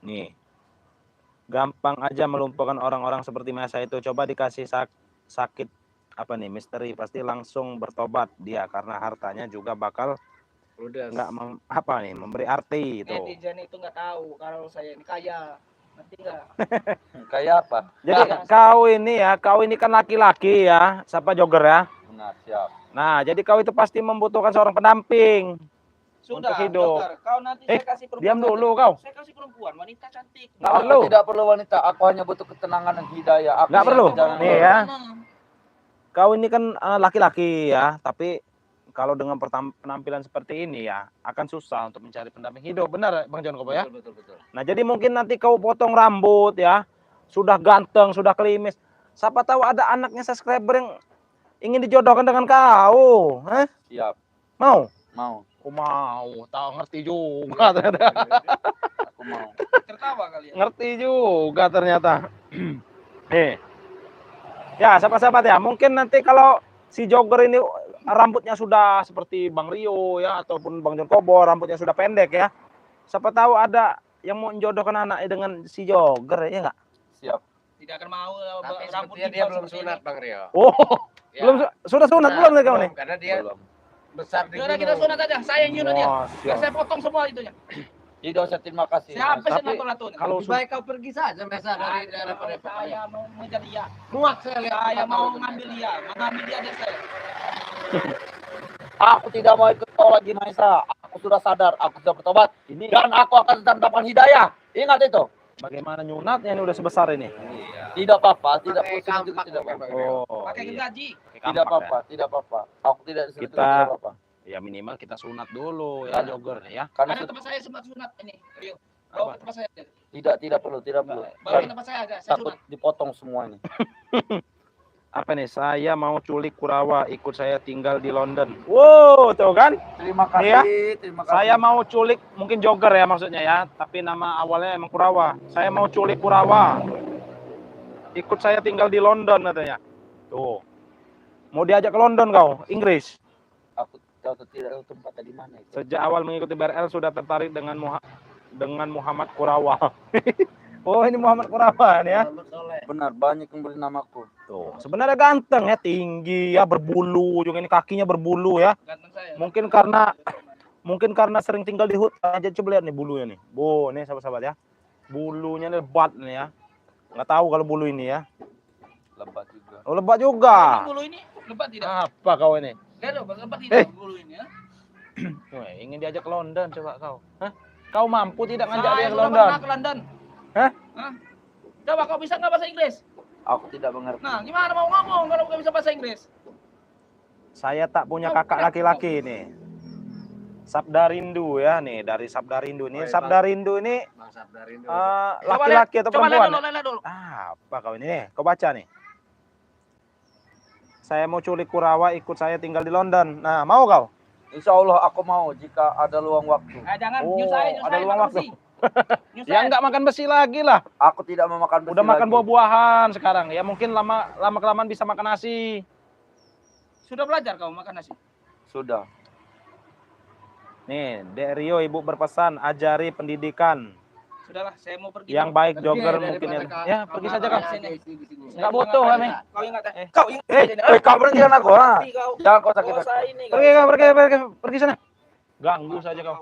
Nih. Gampang aja melumpuhkan orang-orang seperti Masa itu. Coba dikasih sakit apa nih misteri, pasti langsung bertobat dia karena hartanya juga bakal Ludes. nggak apa nih memberi arti itu. Netizen itu nggak tahu kalau saya ini kaya. Ngerti nggak? Kayak apa? Jadi kau ini kan laki-laki ya, siapa jogger ya? Nah, siap. Nah, jadi kau itu pasti membutuhkan seorang pendamping. Sudah, Untuk hidup. dokter. Kau nanti saya kasih perempuan. Diam saja. dulu kau. Saya kasih perempuan, wanita cantik. Nggak Aku perlu. tidak perlu wanita, aku hanya butuh ketenangan dan hidayah. Aku Nggak perlu. jangan- Nih ya. Kau ini kan laki-laki ya, tapi kalau dengan penampilan seperti ini ya akan susah untuk mencari pendamping hidup. Benar Bang John Kobo ya? Betul. Nah, jadi mungkin nanti kau potong rambut ya, sudah ganteng, sudah klimis. Siapa tahu ada anaknya subscriber yang ingin dijodohkan dengan kau. Hah? Siap. Mau? Mau. Aku mau. Tahu ngerti juga ternyata. Aku mau. Tertawa kali ya. Ngerti juga ternyata. Ya, sahabat-sahabat ya, mungkin nanti kalau si jogger ini rambutnya sudah seperti Bang Rio ya, ataupun Bang John Kobo, rambutnya sudah pendek ya. Siapa tahu ada yang mau menjodohkan anaknya dengan si jogger ya nggak? Siap. Tidak akan mau Tapi rambut sepertinya dia belum sunat Bang Rio. Oh, Ya. belum sudah sunat belum nih kau nih? Karena dia Belum. besar di Yaudah gunung. kita sunat aja. Saya yang nyunat dia. Oh, siap. Saya potong semua itunya. Tidak usah, terima kasih. Siapa sih Tapi lato-lato? kalau Lebih baik kau pergi saja Mesa dari daerah Kalau Padepokan. saya mau mengejar dia. Muak saya lihat. Saya tempat mau kau ngambil dia, mengambil dia dari saya. Aku tidak mau ikut kau lagi, Maisa. Aku sudah sadar, aku sudah bertobat. ini Dan aku akan tetap dapat hidayah. Ingat itu. bagaimana nyunatnya ini udah sebesar ini? Tidak apa-apa, tidak Pakai pusing juga kampak tidak pakai apa-apa. Bang Rio. Oh, Pakai iya. gergaji. Pakai Tidak kampak apa-apa, tidak apa-apa. Aku tidak disuruh Kita- tidak apa-apa. ya. Ya minimal kita sunat dulu ya jogger nih ya. Karena Ada tempat saya sunat ini. Rio. Apa? Bawa ke tempat saya. tidak perlu. Bawa ke tempat saya aja. Saya Takut sunat. dipotong semua ini. Apa nih? Saya mau culik Kurawa, ikut saya tinggal di London. Wow, tuh kan? Terima Ini ya. terima kasih. Saya mau culik, mungkin jogger ya maksudnya ya, tapi nama awalnya emang Kurawa. Saya mau culik Kurawa. Ikut saya tinggal di London katanya. Tuh. Mau diajak ke London kau, Inggris. Aku tahu tidak tahu tempatnya di mana itu. Sejak awal mengikuti BRL sudah tertarik dengan Muhammad Kurawa. Oh, ini Muhammad Kurawa nih ya. Benar, banyak yang beri namaku. Tuh, sebenarnya ganteng ya, tinggi ya, berbulu, juga ini kakinya berbulu ya. Ganteng saya. Mungkin karena sering tinggal di hutan aja. Coba lihat nih bulunya nih. Bu, nih sahabat-sahabat ya. Bulunya lebat nih ya. Nggak tahu kalau bulu ini ya. Lebat juga. Oh, lebat juga. Bulu ini lebat tidak? Apa kau ini? Lihat dong, lebat tidak bulu ini ya? Wah, ingin diajak ke London coba kau. Hah? Kau mampu tidak ngajak Saya dia ke sudah London? pernah ke London. Hah? Hah? Coba kau bisa nggak bahasa Inggris? Aku tidak mengerti. Nah, gimana mau ngomong kalau nggak bisa bahasa Inggris? Saya tak punya kakak laki-laki nih. Sabda Rindu ya nih, dari Sabda Rindu nih. Oh, iya, Sabda Rindu ini Bang Sabdarin dulu. laki-laki atau Coba lihat perempuan? dulu, lihat dulu. Apa kau ini nih? Kau baca nih. Saya mau culik Kurawa, ikut saya tinggal di London. Nah, mau kau? Insya Allah aku mau jika ada luang waktu. Jangan, Oh, nyusahin, ada luang makan waktu. besi. Ya Nyusahin. nggak makan besi lagi lah. Aku tidak mau makan besi Udah makan lagi. buah-buahan sekarang. Ya mungkin lama kelamaan bisa makan nasi. Sudah belajar kau makan nasi? Sudah. Nih, Dek Rio ibu berpesan ajari pendidikan Sudahlah, saya mau pergi. yang dulu. baik Pergi jogger daripada mungkin ya. kau- Ya, kau pergi makan saja kau. nasi di sini. Nggak butuh kami. Kau ingat Eh. Kau ingat Eh, ini. Kau berhentikan aku, ha? Kau. Jangan kau sakit Oh, hati. saya ini. Pergi kau, pergi sana. Ganggu saja kau.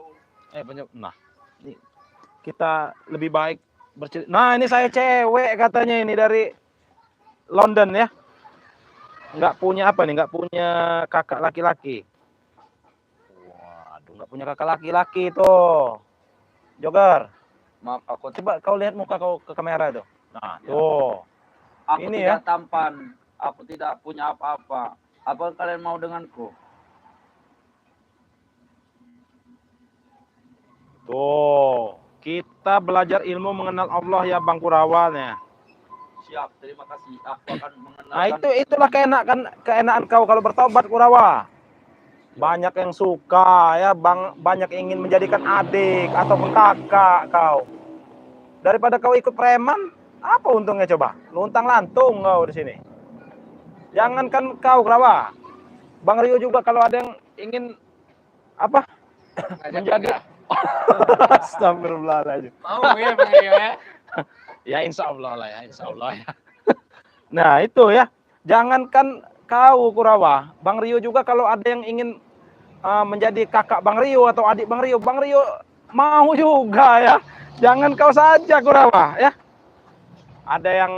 Nah, ini kita lebih baik bercerita. Nah, ini saya cewek katanya ini dari London ya. Nggak punya apa nih? Nggak punya kakak laki-laki. Waduh, nggak punya kakak laki-laki tuh. Jogger, Maaf, aku coba kau lihat muka kau ke kamera tuh. Nah, Ya. tuh. Aku Ini tidak tampan. Aku tidak punya apa-apa. Apa kalian mau denganku? Tuh. Kita belajar ilmu mengenal Allah ya Bang Kurawa nih. Siap, terima kasih. Aku akan mengenalkan. Nah, itulah keenakan kau kalau bertobat Kurawa. Banyak yang suka ya, banyak yang ingin menjadikan adik ataupun kakak kau. Daripada kau ikut preman, apa untungnya coba? Luntang lantung kau di sini. Jangankan kau Kurawa. Bang Rio juga kalau ada yang ingin apa? Ngajak Menjadi nikah. Astagfirullahaladzim. Mau ya Bang Rio ya? Ya insya Allah lah ya, insya Allah ya. Nah itu ya, jangankan kau Kurawa, Bang Rio juga kalau ada yang ingin menjadi kakak Bang Rio atau adik Bang Rio mau juga ya. Jangan kau saja Kurawa ya. Ada yang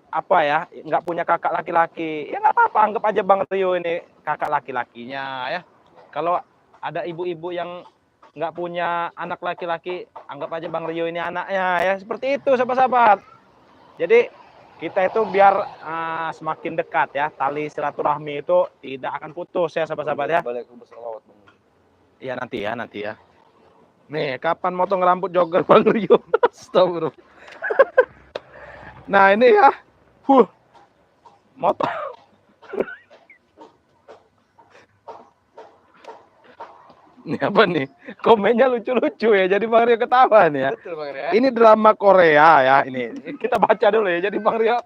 apa ya, nggak punya kakak laki-laki, ya nggak apa-apa, anggap aja Bang Rio ini kakak laki-lakinya ya. Kalau ada ibu-ibu yang nggak punya anak laki-laki, anggap aja Bang Rio ini anaknya ya. Seperti itu sahabat-sahabat. Jadi kita itu biar semakin dekat ya, tali silaturahmi itu tidak akan putus ya sahabat-sahabat ya. Balik ke bersolawat Bang. Iya nanti ya. Nih, kapan motong rambut jogger Bang Rio? Astagfirullah. Nah, ini ya. Motong. Ini apa nih? Komennya lucu-lucu ya. Jadi Bang Rio ketawa nih ya. Betul Bang Rio. Ini drama Korea ya ini. Kita baca dulu ya. Jadi Bang Rio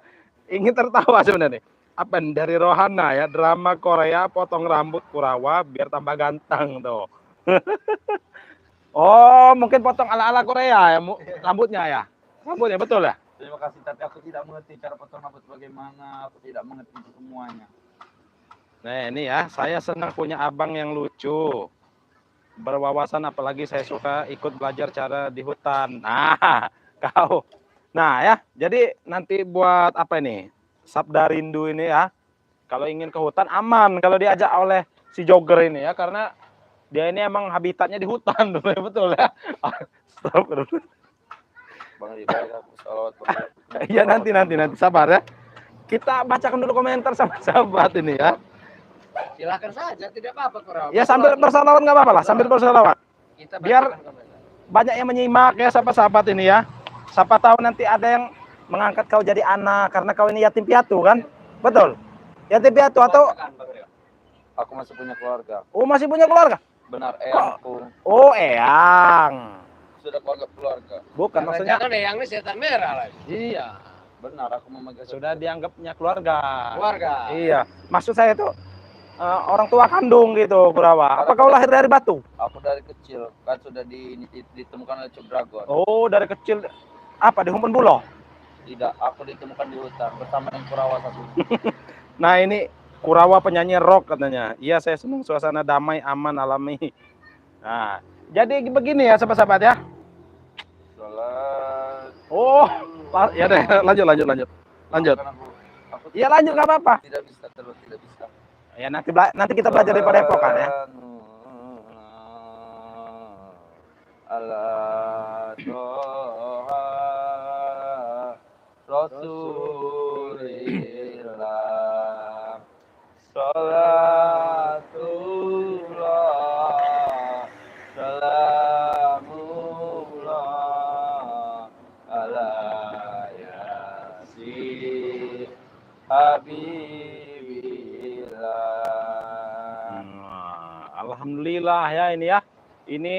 ingin tertawa sebenarnya. Apa nih? Dari Rohana ya, drama Korea potong rambut Kurawa biar tambah ganteng tuh. Oh, mungkin potong ala-ala Korea ya rambutnya ya. Rambutnya betul ya? Terima kasih, tapi aku tidak mengerti cara potong rambut bagaimana. Aku tidak mengerti semuanya. Nah, ini ya, saya senang punya abang yang lucu. Berwawasan, apalagi saya suka ikut belajar cara di hutan. Nah, kau. Nah ya, jadi nanti buat apa ini? Sabda rindu ini ya. Kalau ingin ke hutan aman kalau diajak oleh si jogger ini ya, karena dia ini emang habitatnya di hutan dulu ya, betul ya. Astagfirullah. Bang Rio, balik aku bersolawat Bang Rio. Iya nanti sabar ya. Kita bacakan dulu komentar sahabat-sahabat ini ya. Silahkan saja, tidak apa-apa Kurawa. Ya sambil bersalawat nggak apa-apa lah, sambil bersalawat. Kita biar- bacakan komentar. Banyak yang menyimak ya sahabat-sahabat ini ya. Siapa tahu nanti ada yang mengangkat kau jadi anak karena kau ini yatim piatu kan? Betul. Yatim piatu atau Bacakan, Bang Rio. Aku masih punya keluarga. oh masih punya keluarga? Benar, eyangku. Oh, eyang. Sudah keluarga keluarga. Bukan maksudnya. Jangan deh yang ini setan merah lagi. Iya. Benar, aku memegang Sudah dianggapnya keluarga. Keluarga. Iya. Maksud saya itu orang tua kandung gitu, Kurawa. Apa kau lahir dari batu? Aku dari kecil kan sudah ditemukan oleh Cuk Dragon. Oh, dari kecil apa di Humpun Buloh? Tidak, aku ditemukan di hutan bersama dengan Kurawa satu. Nah, ini Kurawa penyanyi rock katanya. Iya, saya senang suasana damai, aman, alami. Nah, jadi begini ya sahabat-sahabat ya. Salat. Oh, ya deh, lanjut. Lanjut. Aku Ya lanjut nggak apa-apa. tidak bisa terus tidak bisa. Ya nanti kita belajar dari Padepokan ya. Allah doa Rasulillah Salatullah Salamullah ala yasin Habibillah. Alhamdulillah ya ini ya. Ini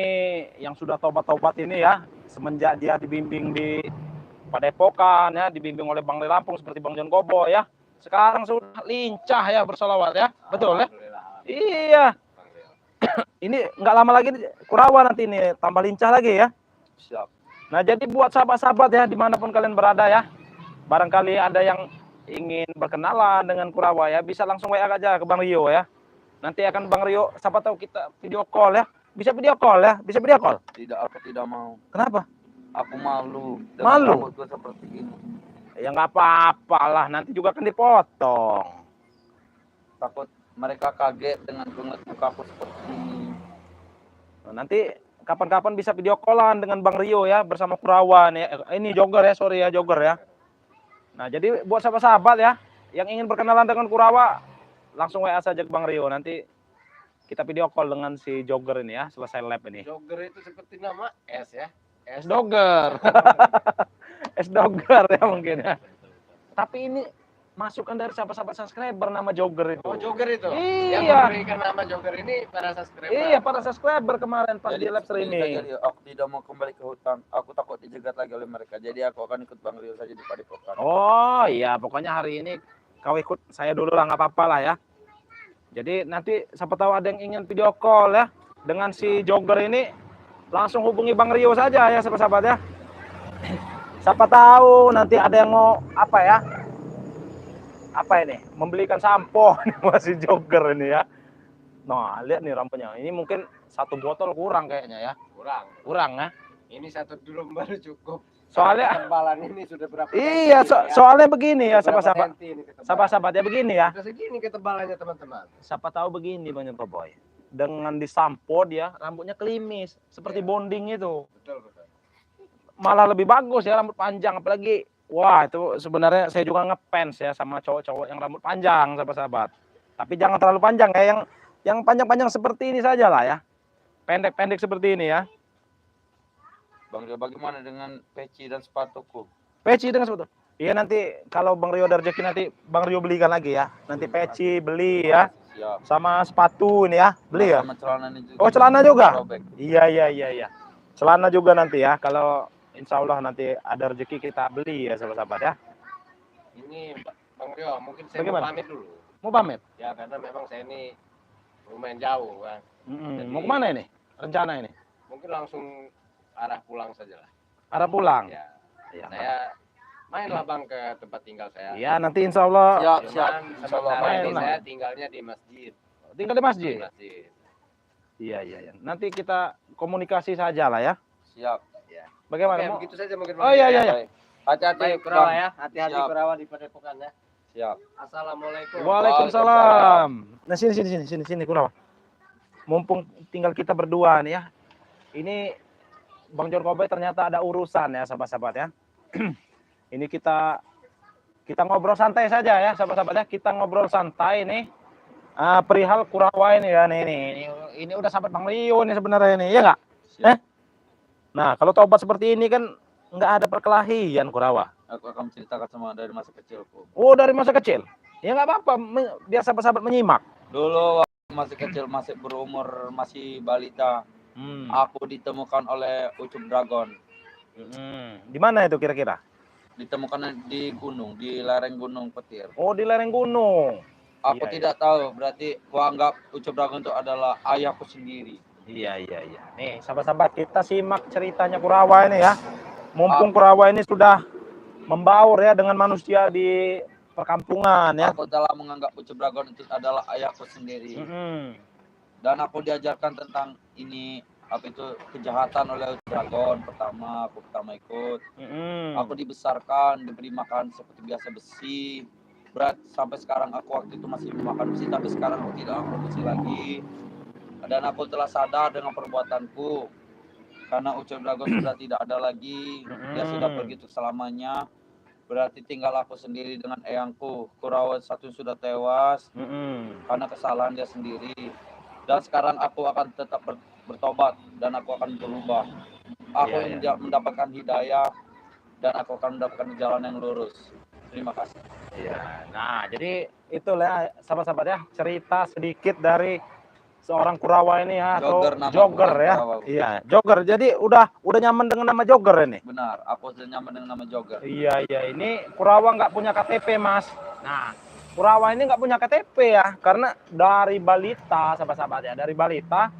yang sudah taubat-taubat ini ya, semenjak dia dibimbing di Padepokan ya, dibimbing oleh Bang Lampung seperti Bang John Kobo ya. Sekarang sudah lincah ya bersolawat ya. Betul ya? Iya. Ini nggak lama lagi Kurawa nanti ini tambah lincah lagi ya. Siap. Nah, jadi buat sahabat-sahabat ya dimanapun kalian berada ya, barangkali ada yang ingin berkenalan dengan Kurawa ya, bisa langsung WA aja ke Bang Rio ya. Nanti akan Bang Rio, siapa tahu kita video call ya. Bisa video call ya, bisa video call. Tidak, aku tidak mau. Kenapa? Aku malu. Malu? Rambutku seperti ini. Ya nggak apa-apa lah, nanti juga akan dipotong. Takut mereka kaget dengan bentuk mukaku seperti ini. Nah, nanti kapan-kapan bisa video callan dengan Bang Rio ya, bersama Kurawa nih. Ini jogger ya, sorry ya jogger ya. Nah, jadi buat sahabat-sahabat ya, yang ingin berkenalan dengan Kurawa, langsung WA saja ke Bang Rio. Nanti kita video call dengan si jogger ini ya, selesai lab ini. Jogger itu seperti nama S ya. Es dogger. Es dogger ya mungkin ya. Tapi ini masukan dari sahabat-sahabat subscriber nama jogger itu. Oh, Jogger itu. Iya. Yang memberikan nama Jogger ini para subscriber. Iya, para subscriber kemarin pas di live saja, streaming. Rio, aku tidak mau kembali ke hutan. Aku takut dijegat lagi oleh mereka. Jadi aku akan ikut Bang Rio saja di Padepokan. Oh iya, pokoknya hari ini kau ikut saya dulu lah, nggak apa-apa lah ya. Jadi nanti siapa tahu ada yang ingin video call ya dengan si jogger ini, langsung hubungi Bang Rio saja ya sahabat-sahabat ya. Siapa tahu nanti ada yang mau apa ya? Apa ini? Membelikan sampo masih jogger ini ya. Nah, lihat nih rambutnya. Ini mungkin 1 botol kurang kayaknya ya. Kurang ya. Ini 1 drum baru cukup. Soalnya ketebalan ini sudah berapa? iya, soalnya begini ya sahabat-sahabat. Sahabat-sahabat ya begini ya. Sudah segini ketebalannya teman-teman. Siapa tahu begini Bang Jon Boy. Dengan disampo dia rambutnya klimis seperti bonding itu. Betul. Malah lebih bagus ya rambut panjang, apalagi wah itu sebenarnya saya juga ngefans ya sama cowok-cowok yang rambut panjang sahabat-sahabat. Tapi jangan terlalu panjang ya, yang panjang-panjang seperti ini saja lah ya. Pendek-pendek seperti ini ya. Bang Rio, bagaimana dengan peci dan sepatuku? Peci dengan sepatu. Iya nanti kalau Bang Rio ada rezeki nanti Bang Rio belikan lagi ya. Nanti peci beli ya. Siap. Sama sepatu ini ya, beli ya. Sama celana ini juga. Oh, celana juga? Robek. Iya. Celana juga nanti ya. Kalau insya Allah nanti ada rezeki kita beli ya sahabat-sahabat ya. Ini Bang Rio, mungkin saya Bagaimana? mau pamit dulu. Mau pamit? Ya karena memang saya ini lumayan jauh kan. Jadi- Mau kemana ini? Rencana ini? Mungkin langsung arah pulang saja lah. Arah pulang? Ya, Iya. saya mainlah Bang ke tempat tinggal saya. Ya nanti insya Allah Siap. Cuman Insya Allah sementara ini main lah. saya tinggalnya di masjid. tinggal di masjid. Masjid. Iya. Nanti kita komunikasi saja lah ya. Siap. Bagaimana? Oke, Mau? begitu saja mungkin. Oh iya. Baik. Hati-hati Baik, Kurawa Bang. ya. Hati-hati Siap. Kurawa di Padepokan ya. Siap. Assalamualaikum. Waalaikumsalam. Nah sini Kurawa. Mumpung tinggal kita berdua nih ya. Ini Bang Jon Boy ternyata ada urusan ya sahabat-sahabat ya. Ini kita ngobrol santai saja ya sahabat-sahabat ya. Kita ngobrol santai nih. Perihal Kurawa ini ya ini udah sahabat Bang Rio nih sebenarnya ini ya nggak? Siap. Nah kalau tobat seperti ini kan nggak ada perkelahian Kurawa. Aku akan menceritakan semua dari masa kecilku. Oh dari masa kecil? Ya nggak apa-apa, biar sahabat-sahabat menyimak. Dulu waktu masih kecil, masih berumur, masih balita, aku ditemukan oleh Ucup Dragon. Di mana itu kira-kira? Ditemukan di gunung, di lereng Gunung Petir. Oh di lereng gunung. Aku Iya, tidak tahu, berarti kuanggap Ucup Dragon itu adalah ayahku sendiri. Iya. Nih sahabat-sahabat kita simak ceritanya Kurawa ini ya. Mumpung Kurawa ini sudah membaur ya dengan manusia di perkampungan ya. Aku telah menganggap Ucup Dragon itu adalah ayahku sendiri. Dan aku diajarkan tentang ini, apa itu kejahatan oleh Ucup Dragon. Aku pertama ikut. Aku dibesarkan, diberi makan seperti biasa besi. Berat sampai sekarang aku waktu itu masih makan besi, tapi sekarang aku tidak makan besi lagi. Dan aku telah sadar dengan perbuatanku. Karena Ucup Dragon sudah tidak ada lagi. Dia sudah pergi untuk selamanya. Berarti tinggal aku sendiri dengan eyangku. Kurawa satu sudah tewas karena kesalahan dia sendiri. Dan sekarang aku akan tetap bertobat dan aku akan berubah. Aku ingin mendapatkan hidayah dan aku akan mendapatkan jalan yang lurus. Terima kasih. Iya. Nah, jadi itulah sahabat-sahabat ya, cerita sedikit dari seorang Kurawa ini ya, Jogger, atau nama jogger bukan ya. Kurawa. Iya, jogger. Jadi udah nyaman dengan nama jogger ini. Benar, aku sudah nyaman dengan nama Jogger. Iya. Ini Kurawa nggak punya KTP, Mas. Nah, Kurawa ini nggak punya KTP ya, karena dari balita, sahabat-sahabat ya, dari balita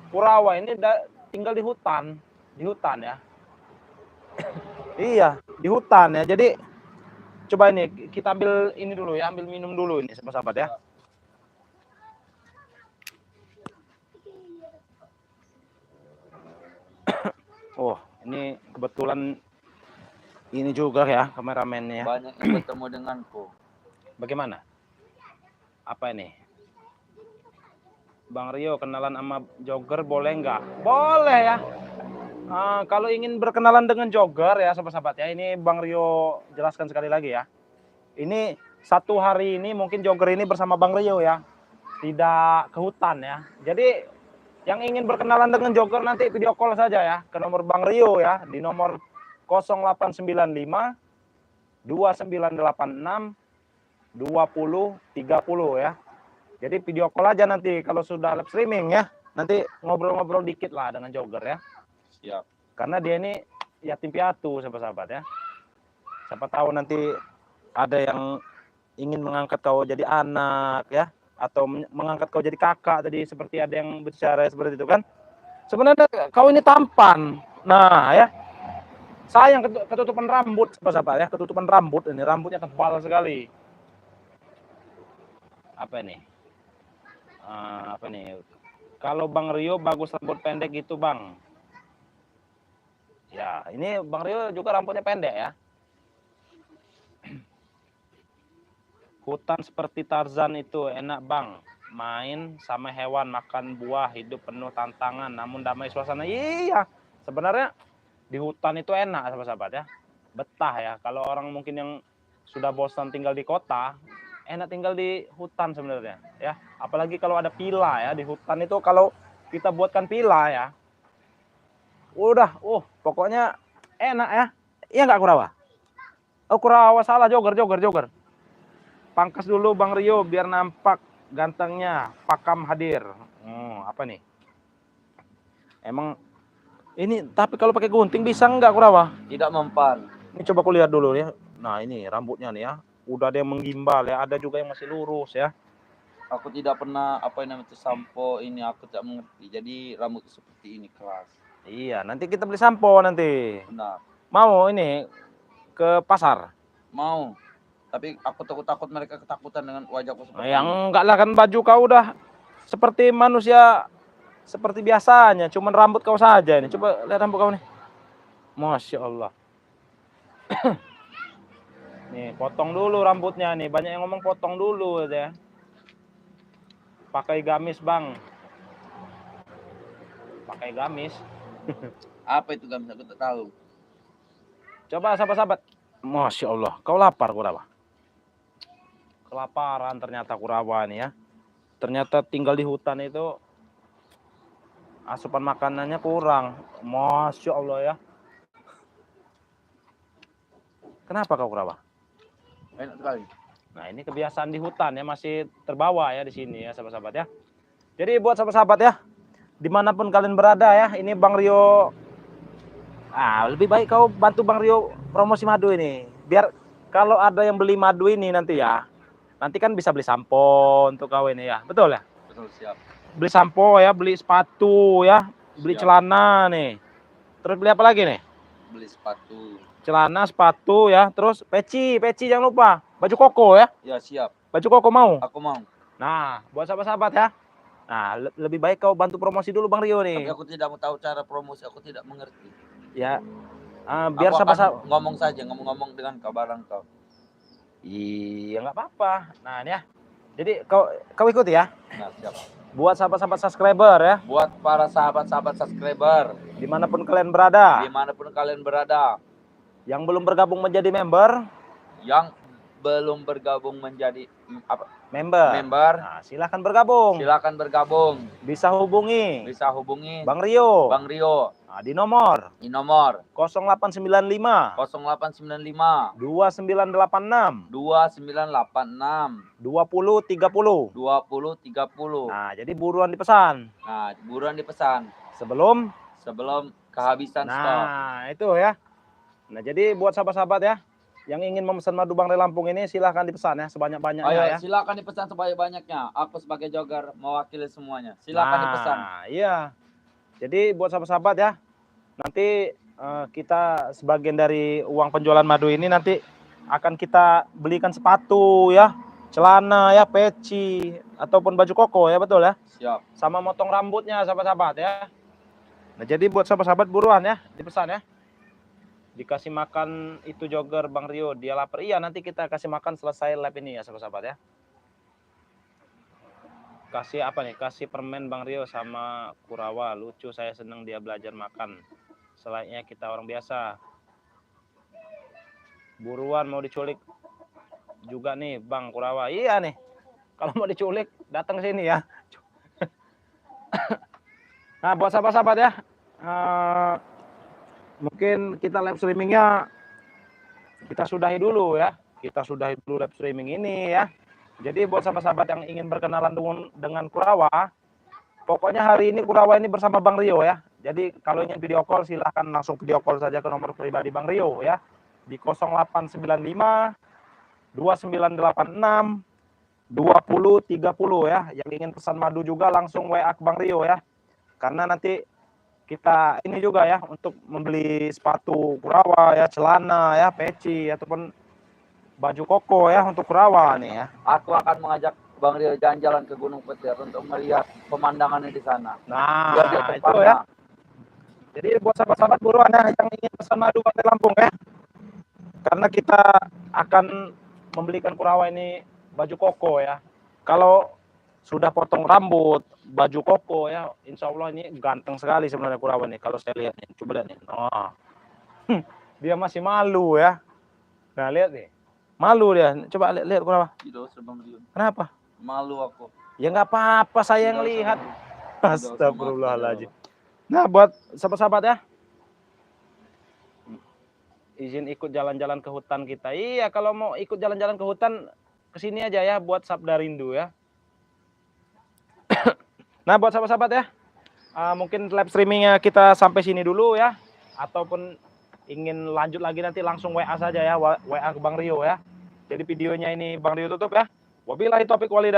Kurawa ini tinggal di hutan ya. Iya, di hutan ya. Jadi coba ini kita ambil ini dulu ya, ambil minum dulu ini sahabat-sahabat ya. Oh, ini kebetulan ini juga ya kameramennya. Banyak yang bertemu denganku. Bagaimana? Apa ini? Bang Rio kenalan sama jogger boleh nggak? Boleh ya. Kalau ingin berkenalan dengan jogger ya sahabat-sahabat ya, ini Bang Rio jelaskan sekali lagi ya. Ini satu hari ini mungkin jogger ini bersama Bang Rio ya, tidak ke hutan ya. Jadi yang ingin berkenalan dengan jogger nanti video call saja ya ke nomor Bang Rio ya, di nomor 0895 2986 2030 ya. Jadi video call aja nanti kalau sudah live streaming ya. Nanti ngobrol-ngobrol dikit lah dengan jogger ya. Siap. Karena dia ini yatim piatu sahabat-sahabat ya. Siapa tahu nanti ada yang ingin mengangkat kau jadi anak ya, atau mengangkat kau jadi kakak tadi seperti ada yang bicara seperti itu kan. Sebenarnya kau ini tampan. Nah, ya. Sayang ketutupan rambut, sahabat ya. Ketutupan rambut ini, rambutnya tebal sekali. Apa ini? Apa nih? Kalau Bang Rio bagus rambut pendek gitu, Bang. Ya, ini Bang Rio juga rambutnya pendek ya. Hutan seperti Tarzan itu enak, Bang. Main sama hewan, makan buah, hidup penuh tantangan, namun damai suasana. Iya, sebenarnya di hutan itu enak, sahabat-sahabat ya. Betah ya. Kalau orang mungkin yang sudah bosan tinggal di kota, enak tinggal di hutan sebenarnya ya. Apalagi kalau ada pila ya di hutan itu, kalau kita buatkan pila ya. Udah, pokoknya enak ya. Iya nggak Kurawa? Oh Kurawa salah, jogger. Pangkas dulu Bang Rio biar nampak gantengnya. Pakam hadir. Apa nih? Emang ini tapi kalau pakai gunting bisa nggak Kurawa? Tidak mempan. Ini coba aku lihat dulu ya. Nah ini rambutnya nih ya. Udah ada yang menggimbal ya. Ada juga yang masih lurus ya. Aku tidak pernah apa yang namanya sampo ini, aku tidak mengerti. Jadi rambut seperti ini keras. Iya, nanti kita beli sampo nanti. Benar. Mau ini ke pasar? Mau. Tapi aku takut mereka ketakutan dengan wajahku seperti Yang ini. enggak lah, kan baju kau udah seperti manusia seperti biasanya, cuman rambut kau saja ini. Coba lihat rambut kau nih. Masya Allah. Nih, potong dulu rambutnya nih. Banyak yang ngomong potong dulu ya. Pakai gamis, Bang. Pakai gamis. Apa itu gamis? Aku tak tahu. Coba sahabat-sahabat. Masya Allah, kau lapar Kurawa? Kelaparan ternyata Kurawa nih ya. Ternyata tinggal di hutan itu asupan makanannya kurang. Masya Allah ya. Kenapa kau Kurawa? Enak sekali. Nah ini kebiasaan di hutan ya, masih terbawa ya di sini ya sahabat-sahabat ya. Jadi buat sahabat-sahabat ya, dimanapun kalian berada ya, ini Bang Rio. Lebih baik kau bantu Bang Rio promosi madu ini. Biar kalau ada yang beli madu ini nanti ya, nanti kan bisa beli sampo untuk kau ini ya. Betul ya? Betul, siap. Beli sampo ya, beli sepatu ya, beli Siap. celana nih. Terus beli apa lagi nih? Beli sepatu. Celana, sepatu ya, terus peci jangan lupa. Baju koko ya. Ya, siap. Baju koko mau? Aku mau. Nah, buat sahabat-sahabat ya. Nah, lebih baik kau bantu promosi dulu Bang Rio nih. Tapi aku tidak mau tahu cara promosi, aku tidak mengerti. Ya. Biar aku sahabat-sahabat akan ngomong saja, ngomong dengan kabaran kau. Iya, nggak apa-apa. Nah, ini ya. Jadi kau ikuti ya. Nah, siap. Buat sahabat-sahabat subscriber ya, Buat para sahabat-sahabat subscriber, dimanapun kalian berada, dimanapun kalian berada, yang belum bergabung menjadi member, yang belum bergabung menjadi member. Nah, silahkan bergabung. silakan bergabung. Bisa hubungi Bisa hubungi Bang Rio. Bang Rio Di nomor di nomor 0895 0895 2986 2986 2030. 2030. Nah, jadi buruan dipesan Nah, buruan dipesan sebelum kehabisan stok. Nah, itu ya. Nah, jadi buat sahabat-sahabat ya, yang ingin memesan madu Bang Rio Lampung ini silahkan dipesan ya sebanyak-banyaknya Ayo, ya. silakan dipesan sebanyak-banyaknya. Aku sebagai jogger mewakili semuanya. Silakan dipesan. Iya. Jadi buat sahabat-sahabat ya, nanti kita sebagian dari uang penjualan madu ini nanti akan kita belikan sepatu ya, celana ya, peci ataupun baju koko ya, betul ya. Siap. Sama motong rambutnya sahabat-sahabat ya. Nah, jadi buat sahabat-sahabat buruan ya, dipesan ya. Dikasih makan itu jogger Bang Rio, dia lapar. Iya, nanti kita kasih makan selesai live ini ya sahabat-sahabat ya. Kasih apa nih? Kasih permen Bang Rio sama Kurawa. Lucu, saya seneng dia belajar makan. Selainnya kita orang biasa. Buruan mau diculik juga nih Bang Kurawa. Iya nih. Kalau mau diculik datang sini ya. Nah, buat sahabat-sahabat ya. Mungkin kita live streamingnya kita sudahi dulu ya. Kita sudahi dulu live streaming ini ya. Jadi buat sahabat-sahabat yang ingin berkenalan dengan Kurawa, pokoknya hari ini Kurawa ini bersama Bang Rio ya. Jadi kalau ingin video call silahkan langsung video call saja ke nomor pribadi Bang Rio ya. Di 0895 2986 2030 ya. Yang ingin pesan madu juga langsung WA ke Bang Rio ya. Karena nanti kita ini juga ya untuk membeli sepatu Kurawa ya, celana ya, peci ataupun baju koko ya untuk Kurawa nih ya. Aku akan mengajak Bang Rio jalan-jalan ke Gunung Petir untuk melihat pemandangannya di sana. Nah, Biar dia itu terpana. ya. Jadi buat sahabat-sahabat buruan ya yang ingin pesan madu Pantai Lampung ya. Karena kita akan membelikan Kurawa ini baju koko ya. Kalau sudah potong rambut, baju koko ya, insya Allah ini ganteng sekali sebenarnya Kurawa nih. Kalau saya lihat nih, coba lihat nih. Oh. Dia masih malu ya. Nah lihat nih, malu dia. Coba lihat Kurawa. Tidak usah Bang Rio. Kenapa? Malu aku. Ya nggak apa-apa, saya yang Tidak usah, lihat. Bang. Tidak usah, Astagfirullahaladzim. maaf. Nah buat sahabat-sahabat ya, izin ikut jalan-jalan ke hutan kita. Iya, kalau mau ikut jalan-jalan ke hutan, kesini aja ya buat Sabda Rindu ya. Nah buat sahabat-sahabat ya, mungkin live streamingnya kita sampai sini dulu ya. Ataupun ingin lanjut lagi nanti langsung WA saja ya, WA ke Bang Rio ya. Jadi videonya ini Bang Rio tutup ya. Wabillahi taufiq walhidayah.